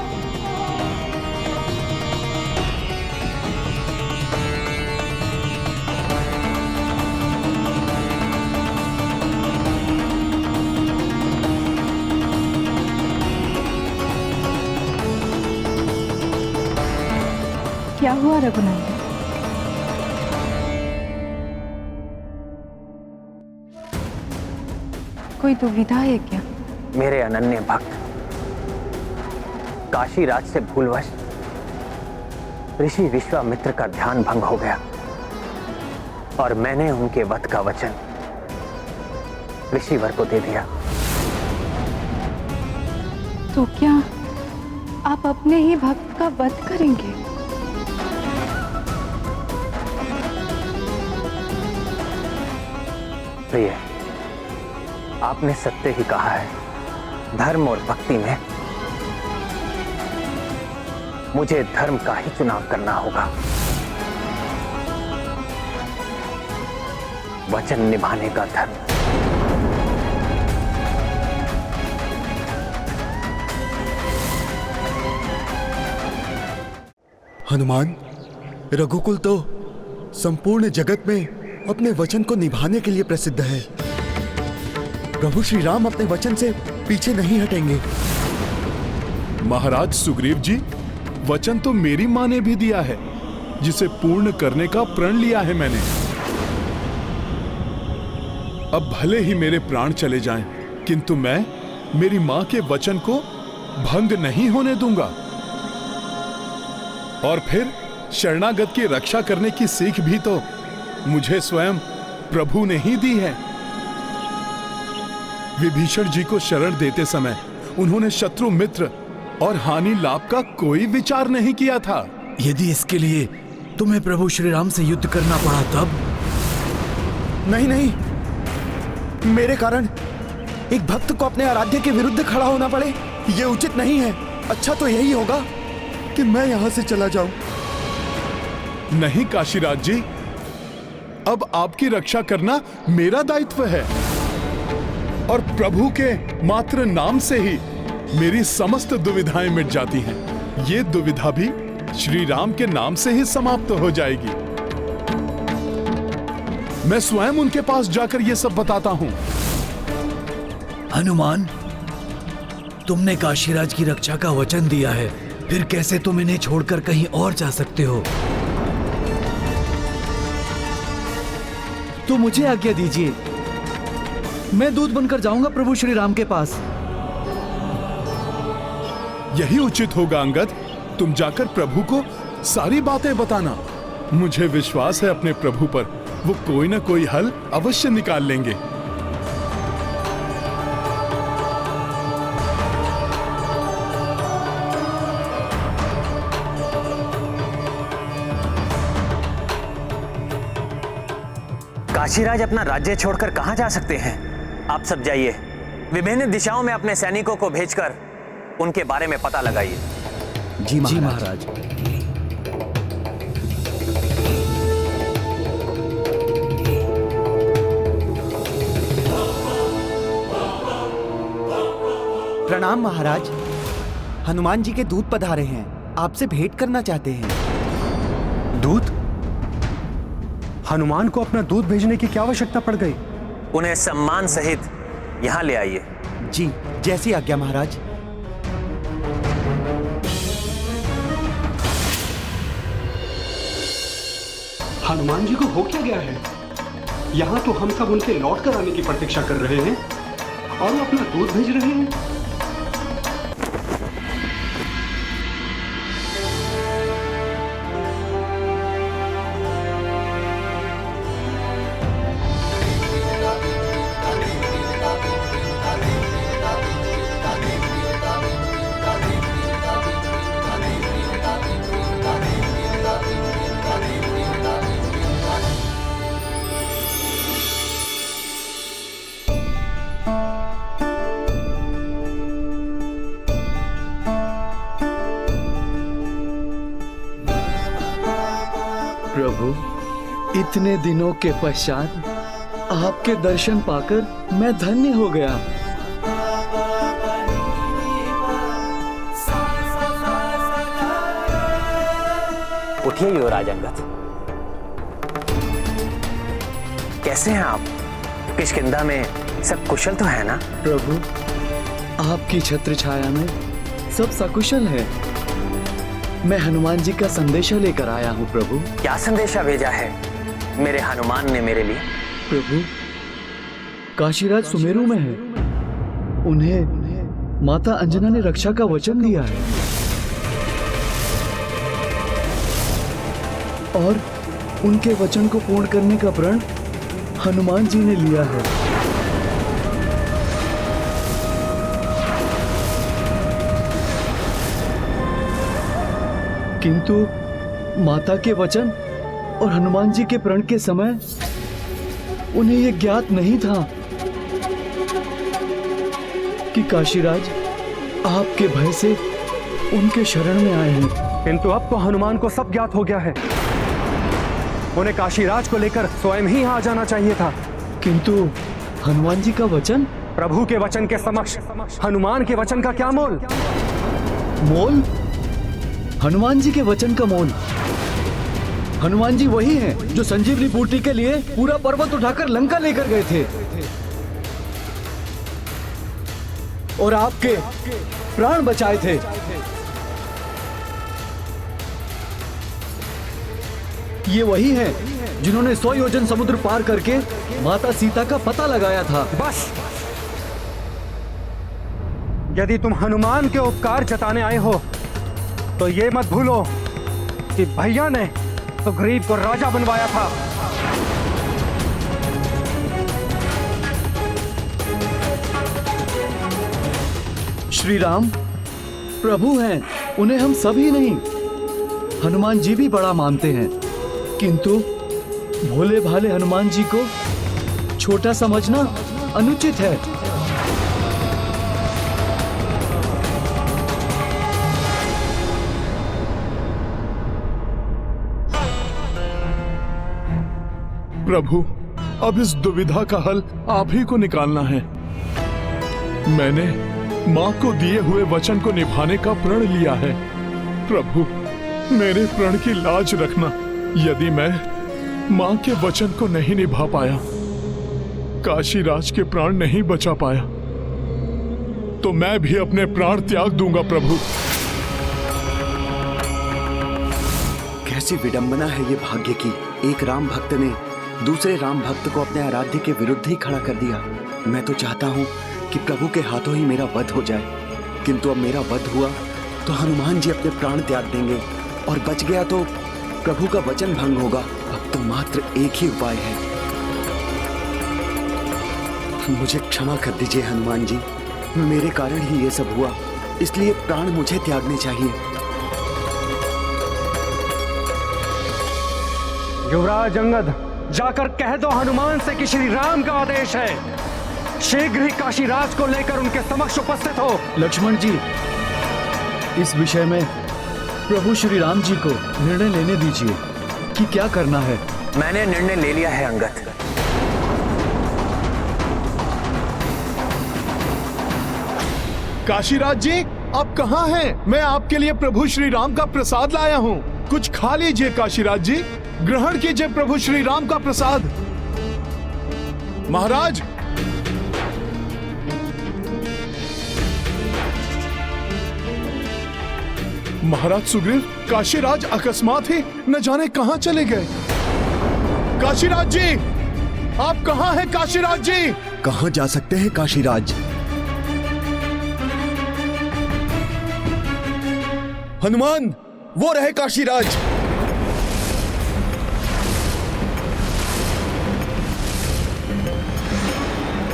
क्या हुआ रघुनंदन? कोई दुविधा है क्या? मेरे अनन्य भक्त काशीराज से भूलवश ऋषि विश्वामित्र का ध्यान भंग हो गया और मैंने उनके वध का वचन ऋषिवर को दे दिया। तो क्या आप अपने ही भक्त का वध करेंगे? प्रिय, आपने सत्य ही कहा है। धर्म और भक्ति में मुझे धर्म का ही चुनाव करना होगा। वचन निभाने का धर्म। हनुमान, रघुकुल तो संपूर्ण जगत में अपने वचन को निभाने के लिए प्रसिद्ध है। प्रभु श्री राम अपने वचन से पीछे नहीं हटेंगे। महाराज सुग्रीव जी, वचन तो मेरी मां ने भी दिया है, जिसे पूर्ण करने का प्रण लिया है मैंने। अब भले ही मेरे प्राण चले जाएं, किंतु मैं मेरी मां के वचन को भंग नहीं होने दूंगा। और फिर शरणागत की रक्षा करने की सीख भी तो मुझे स्वयं प्रभु ने ही दी है। विभीषण जी को शरण देते समय उन्होंने शत्रु मित्र और हानि लाभ का कोई विचार नहीं किया था। यदि इसके लिए तुम्हें प्रभु श्री राम से युद्ध करना पड़ा तब? नहीं नहीं, मेरे कारण एक भक्त को अपने आराध्य के विरुद्ध खड़ा होना पड़े, ये उचित नहीं है। अच्छा तो यही होगा कि मैं यहां से चला जाऊं। नहीं काशीराज जी, अब आपकी रक्षा करना मेरा दायित्व है और प्रभु के मात्र नाम से ही मेरी समस्त दुविधाएं मिट जाती हैं। ये दुविधा भी श्री राम के नाम से ही समाप्त हो जाएगी। मैं स्वयं उनके पास जाकर ये सब बताता हूं। हनुमान, तुमने काशीराज की रक्षा का वचन दिया है, फिर कैसे तुम इन्हें छोड़कर कहीं और जा सकते हो? तो मुझे आज्ञा दीजिए, मैं दूत बनकर जाऊंगा प्रभु श्री राम के पास। यही उचित होगा अंगद। तुम जाकर प्रभु को सारी बातें बताना। मुझे विश्वास है अपने प्रभु पर, वो कोई ना कोई हल अवश्य निकाल लेंगे। काशीराज अपना राज्य छोड़कर कहां जा सकते हैं? आप सब जाइए, विभिन्न दिशाओं में अपने सैनिकों को भेजकर उनके बारे में पता लगाइए। जी महाराज। प्रणाम महाराज। हनुमान जी के दूत पधारे हैं, आपसे भेंट करना चाहते हैं। दूत? हनुमान को अपना दूत भेजने की क्या आवश्यकता पड़ गई? उन्हें सम्मान सहित यहां ले आइए। जी, जैसी आज्ञा महाराज। हनुमान जी को हो क्या गया है? यहाँ तो हम सब उनके लौट कर आने की प्रतीक्षा कर रहे हैं और वो अपना दूत भेज रहे हैं। प्रभु, इतने दिनों के पश्चात आपके दर्शन पाकर मैं धन्य हो गया। उठिए युवराज अंगद। कैसे हैं आप? किष्किंधा में सब कुशल तो है ना? प्रभु, आपकी छत्र छाया में सब सकुशल है। मैं हनुमान जी का संदेशा लेकर आया हूँ प्रभु। क्या संदेशा भेजा है मेरे हनुमान ने मेरे लिए? प्रभु, काशीराज सुमेरु में है। उन्हें माता अंजना ने रक्षा का वचन दिया है और उनके वचन को पूर्ण करने का प्रण हनुमान जी ने लिया है। किंतु माता के वचन और हनुमान जी के प्रण के समय उन्हें यह ज्ञात नहीं था कि काशीराज आपके भय से उनके शरण में आए हैं। किंतु अब तो हनुमान को सब ज्ञात हो गया है। उन्हें काशीराज को लेकर स्वयं ही यहाँ आ जाना चाहिए था। किंतु हनुमान जी का वचन? प्रभु के वचन के समक्ष हनुमान के वचन का क्या मोल? मोल? हनुमान जी के वचन का मोल? हनुमान जी वही हैं जो संजीवनी पूर्ति के लिए पूरा पर्वत उठाकर लंका लेकर गए थे और आपके प्राण बचाए थे। ये वही हैं जिन्होंने 100 योजन समुद्र पार करके माता सीता का पता लगाया था। बस, यदि तुम हनुमान के उपकार जताने आए हो तो ये मत भूलो कि भैया ने तो गरीब को राजा बनवाया था। श्री राम प्रभु हैं, उन्हें हम सभी नहीं हनुमान जी भी बड़ा मानते हैं, किंतु भोले भाले हनुमान जी को छोटा समझना अनुचित है। प्रभु, अब इस दुविधा का हल आप ही को निकालना है। मैंने माँ को दिए हुए वचन को निभाने का प्रण लिया है। प्रभु, मेरे प्रण की लाज रखना। यदि मैं माँ के वचन को नहीं निभा पाया, काशीराज के प्राण नहीं बचा पाया, तो मैं भी अपने प्राण त्याग दूंगा। प्रभु, कैसी विडंबना है ये भाग्य की। एक राम भक्त ने दूसरे राम भक्त को अपने आराध्य के विरुद्ध ही खड़ा कर दिया। मैं तो चाहता हूँ कि प्रभु के हाथों ही मेरा वध हो जाए, किंतु अब मेरा वध हुआ तो हनुमान जी अपने प्राण त्याग देंगे, और बच गया तो प्रभु का वचन भंग होगा। अब तो मात्र एक ही उपाय है। मुझे क्षमा कर दीजिए हनुमान जी, मेरे कारण ही ये सब हुआ, इसलिए प्राण मुझे त्यागने चाहिए। युवराज अंगद, जाकर कह दो हनुमान से कि श्री राम का आदेश है, शीघ्र ही काशीराज को लेकर उनके समक्ष उपस्थित हो। लक्ष्मण जी, इस विषय में प्रभु श्री राम जी को निर्णय लेने दीजिए कि क्या करना है। मैंने निर्णय ले लिया है अंगद। काशीराज जी, आप कहाँ हैं? मैं आपके लिए प्रभु श्री राम का प्रसाद लाया हूँ। कुछ खा लीजिए काशीराज जी, ग्रहण कीजिए प्रभु श्री राम का प्रसाद। महाराज, महाराज सुग्रीव, काशीराज अकस्मात ही न जाने कहां चले गए। काशीराज जी, आप कहां हैं? काशीराज जी, कहां जा सकते हैं काशीराज? हनुमान, वो रहे काशीराज।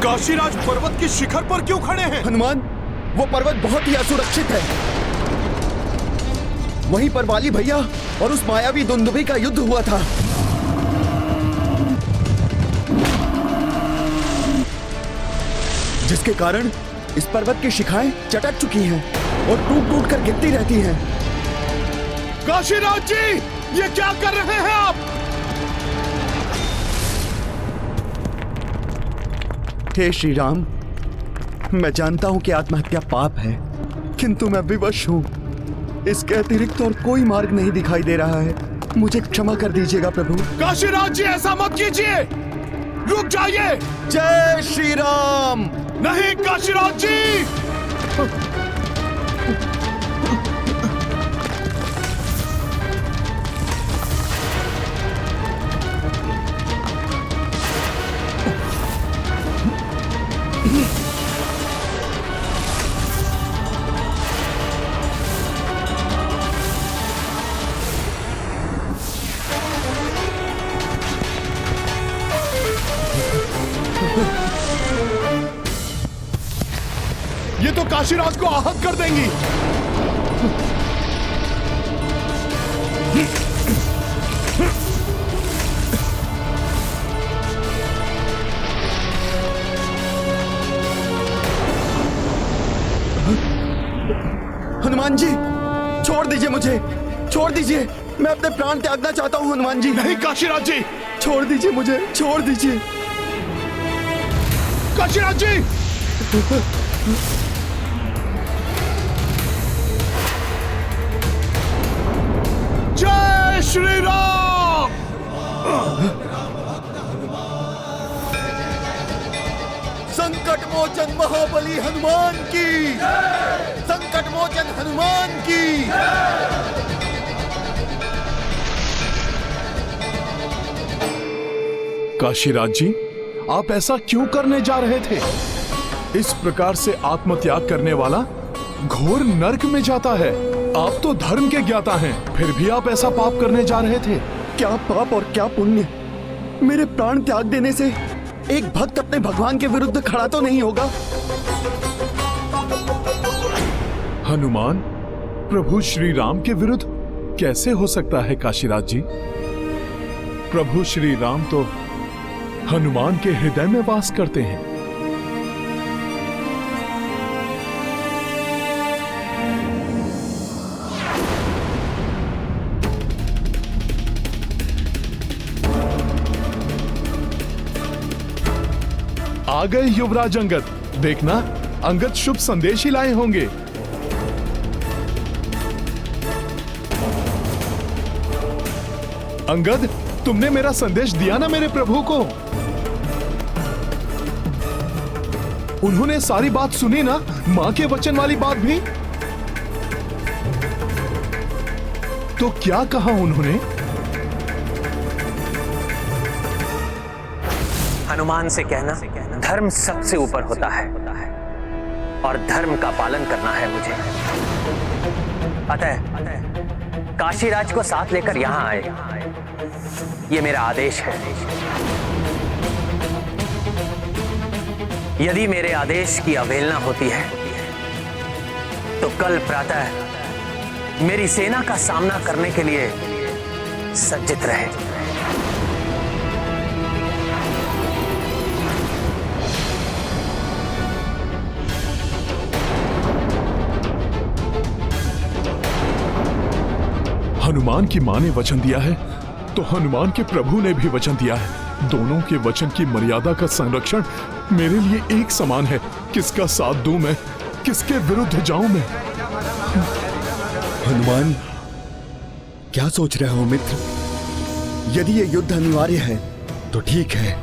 काशीराज पर्वत की शिखर पर क्यों खड़े हैं? हनुमान, वो पर्वत बहुत ही असुरक्षित है। वहीं पर वाली भैया और उस मायावी दुंदुभी का युद्ध हुआ था। जिसके कारण इस पर्वत की शिखाएं चटक चुकी हैं और टूट टूट कर गिरती रहती हैं। काशीराज जी, ये क्या कर रहे हैं आप? हे श्री राम, मैं जानता हूं कि आत्महत्या पाप है, किंतु मैं विवश हूं। इसके अतिरिक्त और कोई मार्ग नहीं दिखाई दे रहा है। मुझे क्षमा कर दीजिएगा प्रभु। काशीराज जी, ऐसा मत कीजिए, रुक जाइए। जय श्री राम। नहीं काशीराज जी, ये तो काशीराज को आहत कर देंगी। हनुमान जी, छोड़ दीजिए मुझे, छोड़ दीजिए। मैं अपने प्राण त्यागना चाहता हूँ हनुमान जी। नहीं काशीराज जी, छोड़ दीजिए मुझे, छोड़ दीजिए। काशीराज जी, जय श्री राम। संकट मोचन महाबली हनुमान की, संकट मोचन हनुमान की। काशीराज जी, आप ऐसा क्यों करने जा रहे थे? इस प्रकार से आत्मत्याग करने वाला घोर नरक में जाता है। आप तो धर्म के ज्ञाता हैं, फिर भी आप ऐसा पाप करने जा रहे थे। क्या पाप और क्या पुण्य? मेरे प्राण त्याग देने से एक भक्त अपने भगवान के विरुद्ध खड़ा तो नहीं होगा। हनुमान, प्रभु श्री राम के विरुद्ध कैसे हो सकता है काशीराज जी? प्रभु श्री राम तो हनुमान के हृदय में वास करते हैं। आ गए युवराज अंगद। देखना, अंगद शुभ संदेश ही लाए होंगे। अंगद, तुमने मेरा संदेश दिया ना मेरे प्रभु को? उन्होंने सारी बात सुनी ना, मां के वचन वाली बात भी? तो क्या कहा उन्होंने? हनुमान से कहना धर्म सबसे ऊपर होता है और धर्म का पालन करना है मुझे। अतः काशीराज को साथ लेकर यहां आए, ये मेरा आदेश है। यदि मेरे आदेश की अवहेलना होती है तो कल प्रातः मेरी सेना का सामना करने के लिए सज्जित रहे। हनुमान की मां ने वचन दिया है तो हनुमान के प्रभु ने भी वचन दिया है। दोनों के वचन की मर्यादा का संरक्षण मेरे लिए एक समान है। किसका साथ दूं मैं, किसके विरुद्ध जाऊं मैं? हनुमान, क्या सोच रहे हो मित्र? यदि ये युद्ध अनिवार्य है तो ठीक है,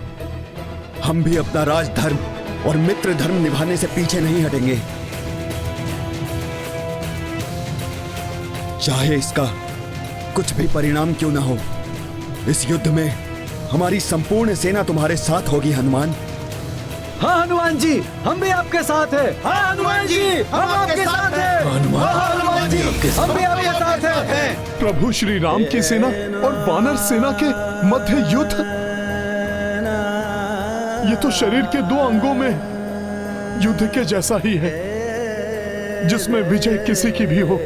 हम भी अपना राजधर्म और मित्र धर्म निभाने से पीछे नहीं हटेंगे, चाहे इसका कुछ भी परिणाम क्यों ना हो। इस युद्ध में हमारी संपूर्ण सेना तुम्हारे साथ होगी हनुमान। हाँ हनुमान जी, हम भी आपके साथ हैं। हाँ हनुमान जी, हम आपके साथ हैं। हनुमान जी, हम भी आपके साथ हैं। प्रभु श्री राम की सेना और वानर सेना के मध्य युद्ध, ये तो शरीर के दो अंगों में युद्ध के जैसा ही है, जिसमें विजय किसी की भी हो,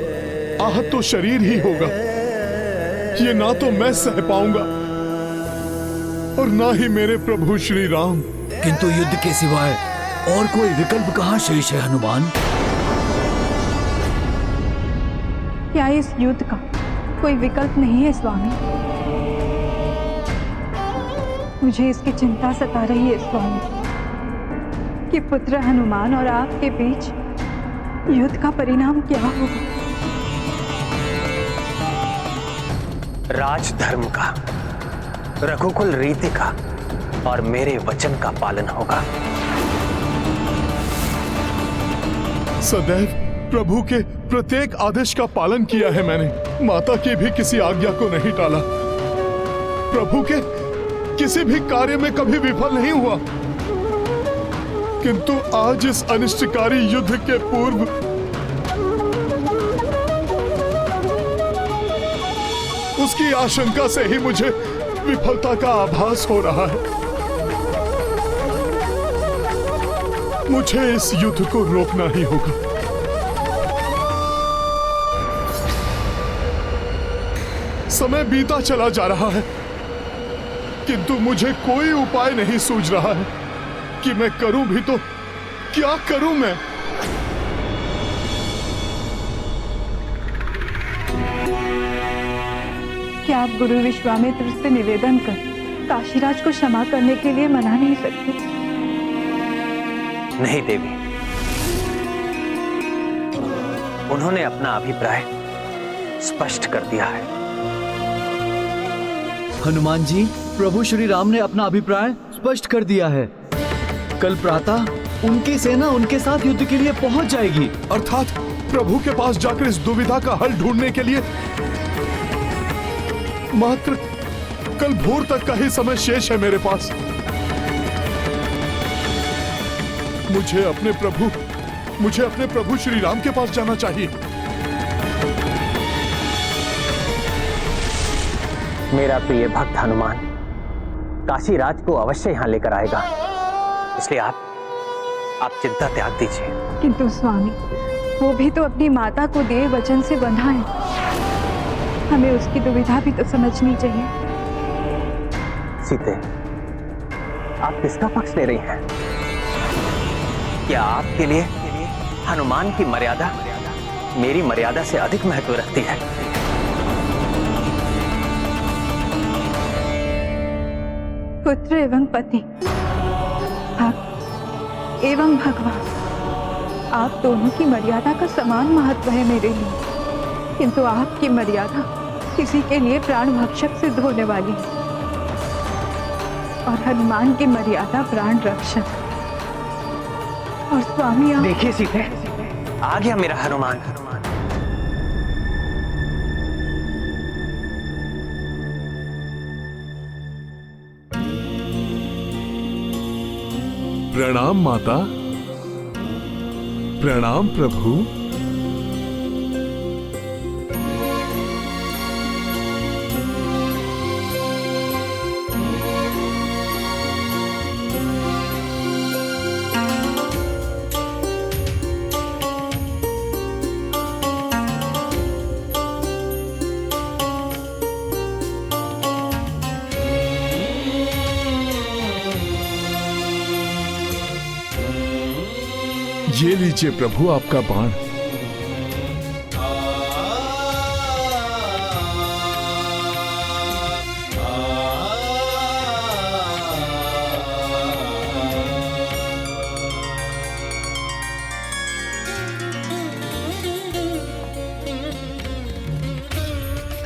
आहत तो शरीर ही होगा। ये ना तो मैं सह पाऊंगा और ना ही मेरे प्रभु श्री राम। किंतु युद्ध के सिवाय और कोई विकल्प कहाँ शेष है हनुमान? क्या इस युद्ध का कोई विकल्प नहीं है स्वामी? मुझे इसकी चिंता सता रही है स्वामी कि पुत्र हनुमान और आपके बीच युद्ध का परिणाम क्या होगा। राजधर्म का, रघुकुल रीति का और मेरे वचन का पालन होगा। सदैव प्रभु के प्रत्येक आदेश का पालन किया है मैंने। माता की भी किसी आज्ञा को नहीं टाला। प्रभु के किसी भी कार्य में कभी विफल नहीं हुआ। किंतु आज इस अनिष्टकारी युद्ध के पूर्व उसकी आशंका से ही मुझे विफलता का आभास हो रहा है। मुझे इस युद्ध को रोकना ही होगा। समय बीता चला जा रहा है, किंतु मुझे कोई उपाय नहीं सूझ रहा है कि मैं करूं भी तो क्या करूं मैं। क्या आप गुरु विश्वामित्र से निवेदन कर काशीराज को क्षमा करने के लिए मना नहीं सकते? नहीं देवी, उन्होंने अपना अभिप्राय स्पष्ट कर दिया है। हनुमान जी, प्रभु श्री राम ने अपना अभिप्राय स्पष्ट कर दिया है। कल प्रातः उनकी सेना उनके साथ युद्ध के लिए पहुंच जाएगी। अर्थात प्रभु के पास जाकर इस दुविधा का हल ढूंढने के लिए मात्र कल भोर तक का ही समय शेष है मेरे पास। मुझे अपने प्रभु श्री राम के पास जाना चाहिए। मेरा प्रिय भक्त हनुमान काशीराज को अवश्य यहां लेकर आएगा, इसलिए आप चिंता त्याग दीजिए। किंतु स्वामी, वो भी तो अपनी माता को दिए वचन से बंधा है। हमें उसकी दुविधा भी तो समझनी चाहिए। सीते, आप किसका पक्ष ले रही हैं? क्या आपके लिए हनुमान की मर्यादा मेरी मर्यादा से अधिक महत्व रखती है? पुत्र एवं पति, भक्त एवं भगवान, आप दोनों की मर्यादा का समान महत्व है मेरे लिए, किंतु आपकी मर्यादा किसी के लिए प्राण भक्षक सिद्ध होने वाली है और हनुमान की मर्यादा प्राण रक्षक। और स्वामी आप देखिए सीते, आ गया मेरा हनुमान। प्रणाम माता। प्रणाम प्रभु। ये लीजिए प्रभु आपका बाण।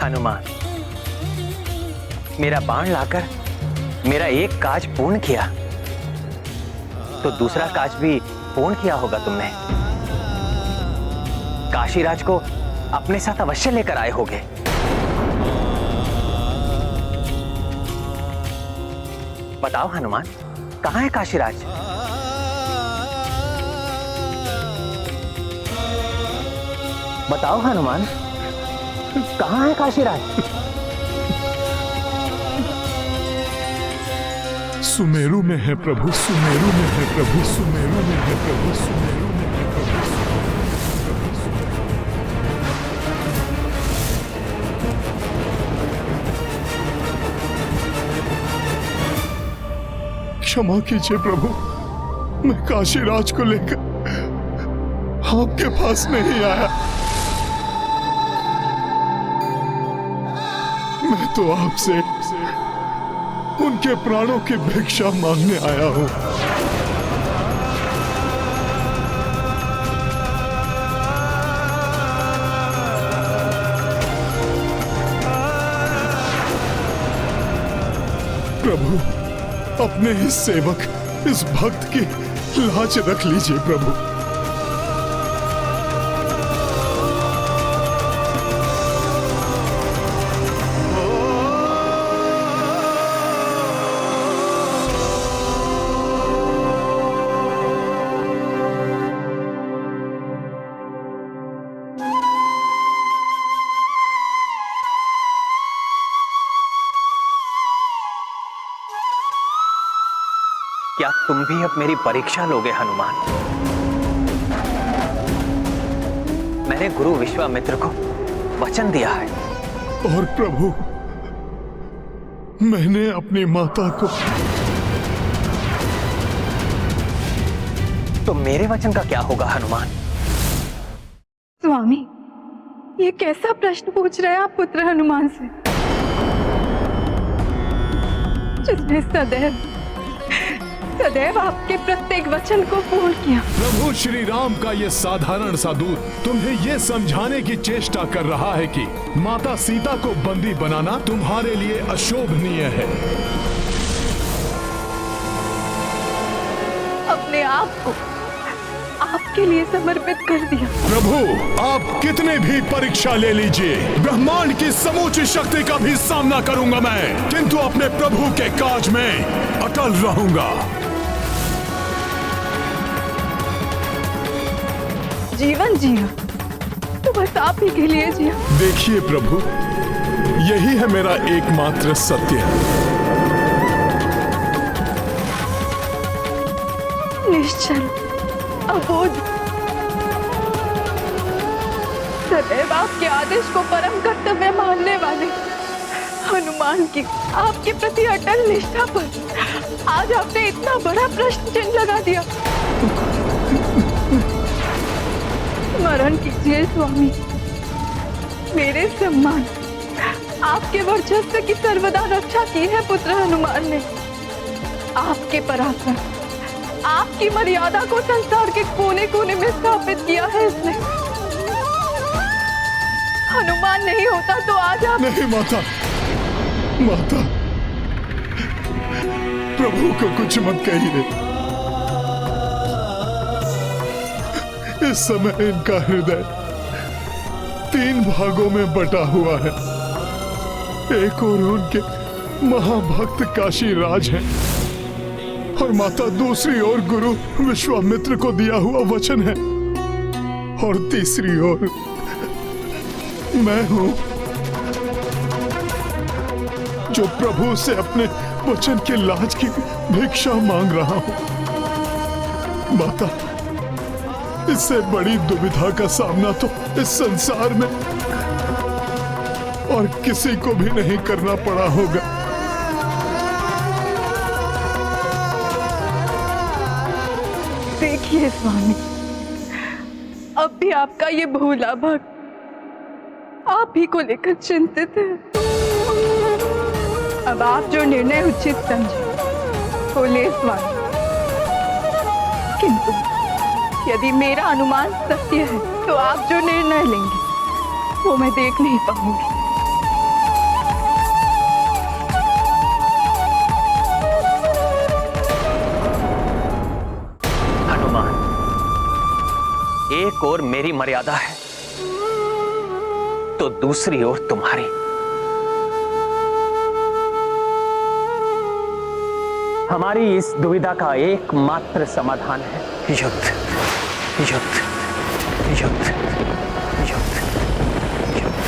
हनुमान, मेरा बाण लाकर मेरा एक काज पूर्ण किया, तो दूसरा काज भी पूर्ण किया होगा तुमने। काशीराज को अपने साथ अवश्य लेकर आए होगे। बताओ हनुमान, कहां है काशीराज? बताओ हनुमान, कहां है काशीराज? सुमेरु में है प्रभु, सुमेरु में है प्रभु, सुमेरु में है प्रभु, सुमेरु में है प्रभु। क्षमा कीजिए प्रभु, मैं काशीराज को लेकर आपके पास नहीं आया। मैं तो आपसे उनके प्राणों की भिक्षा मांगने आया हूं। प्रभु, अपने इस सेवक, इस भक्त की लाज रख लीजिए प्रभु। क्या तुम भी अब मेरी परीक्षा लोगे हनुमान? मैंने गुरु विश्वामित्र को वचन दिया है। और प्रभु, मैंने अपनी माता को। तो मेरे वचन का क्या होगा हनुमान? स्वामी, ये कैसा प्रश्न पूछ रहे हैं आप पुत्र हनुमान से, जिसने सदैव आपके प्रत्येक वचन को पूर्ण किया। प्रभु श्री राम का ये साधारण सा दूत तुम्हें ये समझाने की चेष्टा कर रहा है कि माता सीता को बंदी बनाना तुम्हारे लिए अशोभनीय है। अपने आप को आपके लिए समर्पित कर दिया। प्रभु, आप कितने भी परीक्षा ले लीजिए, ब्रह्मांड की समूची शक्ति का भी सामना करूंगा मैं, किंतु अपने प्रभु के काज में अटल रहूंगा। जीवन जिया तो बस आप ही के लिए जिया। देखिए प्रभु, यही है मेरा एकमात्र सत्य। निश्चल, अबोध, सदैव आपके आदेश को परम कर्तव्य मानने वाले हनुमान की आपके प्रति अटल निष्ठा पर आज आपने इतना बड़ा प्रश्न चिन्ह लगा दिया। स्मरण कीजिए स्वामी, मेरे सम्मान आपके वर्चस्व की सर्वदा रक्षा की है पुत्र हनुमान ने। आपके पराक्रम, आपकी मर्यादा को संसार के कोने कोने में स्थापित किया है इसने। हनुमान नहीं होता तो आज आप नहीं माता, माता प्रभु को कुछ मत कहिए। इस समय इनका हृदय 3 भागों में बटा हुआ है। एक और उनके महाभक्त काशी राज हैं और माता दूसरी ओर गुरु विश्वामित्र को दिया हुआ वचन है और तीसरी ओर मैं हूं जो प्रभु से अपने वचन के लाज की भिक्षा मांग रहा हूं। माता, इससे बड़ी दुविधा का सामना तो इस संसार में और किसी को भी नहीं करना पड़ा होगा। देखिए स्वामी, अब भी आपका ये भोला भक्त आप ही को लेकर चिंतित है। अब आप जो निर्णय उचित समझे वो ले स्वामी, किंतु यदि मेरा अनुमान सत्य है तो आप जो निर्णय लेंगे वो मैं देख नहीं पाऊंगी। हनुमान, एक ओर मेरी मर्यादा है तो दूसरी ओर तुम्हारी। हमारी इस दुविधा का एकमात्र समाधान है युद्ध, युद्ध, युद्ध, युद्ध, युद्ध।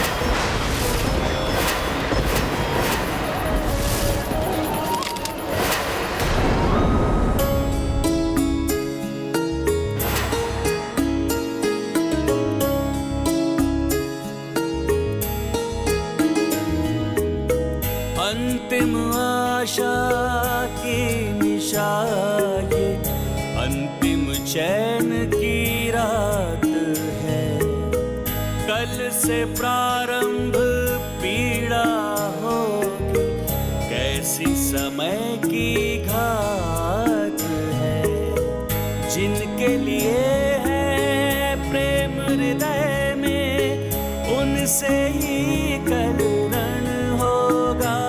अंतिम आशा की निशा ये, अंतिम चैन की रात है। कल से प्रारंभ पीड़ा होगी, कैसी समय की घात है। जिनके लिए है प्रेम हृदय में, उनसे ही कल रण होगा।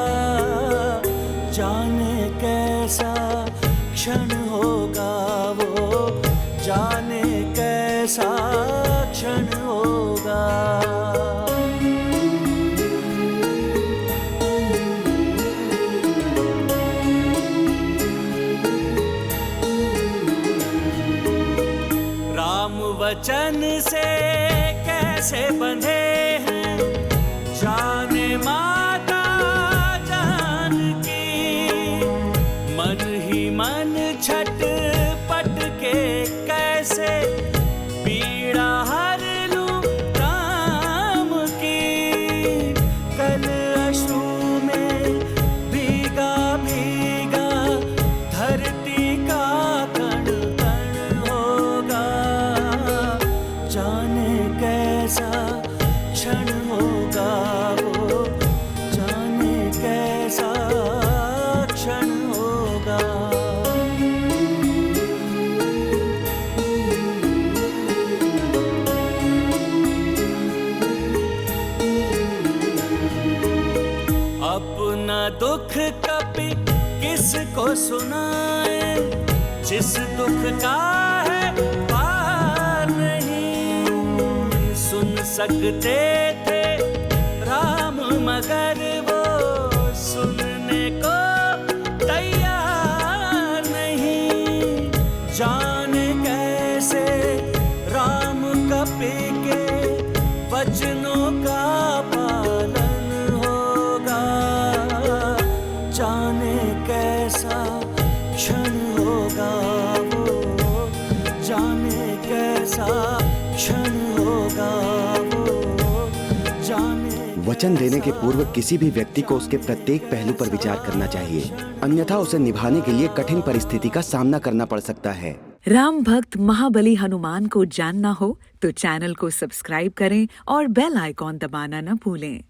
जाने कैसा क्षण होगा वो, जाने कैसा क्षण होगा। राम वचन से कैसे बंधे हैं, जाने माता मन छटपट के कैसे पीड़ा हर लूं राम की। कल अश्रु में भीगा भीगा धरती का कण कण होगा। जाने कैसा क्षण होगा वो, जाने कैसा क्षण होगा। अपना दुख कभी किसको सुनाए, जिस दुख का है पार नहीं। सुन सकते थे राम मगर वो सुनने को तैयार नहीं। जाने कैसे राम कपि के वचनों का पालन होगा। जाने कैसा क्षण होगा वो, जाने कैसा क्षण होगा वो। वचन देने के पूर्व किसी भी व्यक्ति को उसके प्रत्येक पहलू पर विचार करना चाहिए, अन्यथा उसे निभाने के लिए कठिन परिस्थिति का सामना करना पड़ सकता है। राम भक्त महाबली हनुमान को जानना हो तो चैनल को सब्सक्राइब करें और बेल आइकॉन दबाना न भूलें।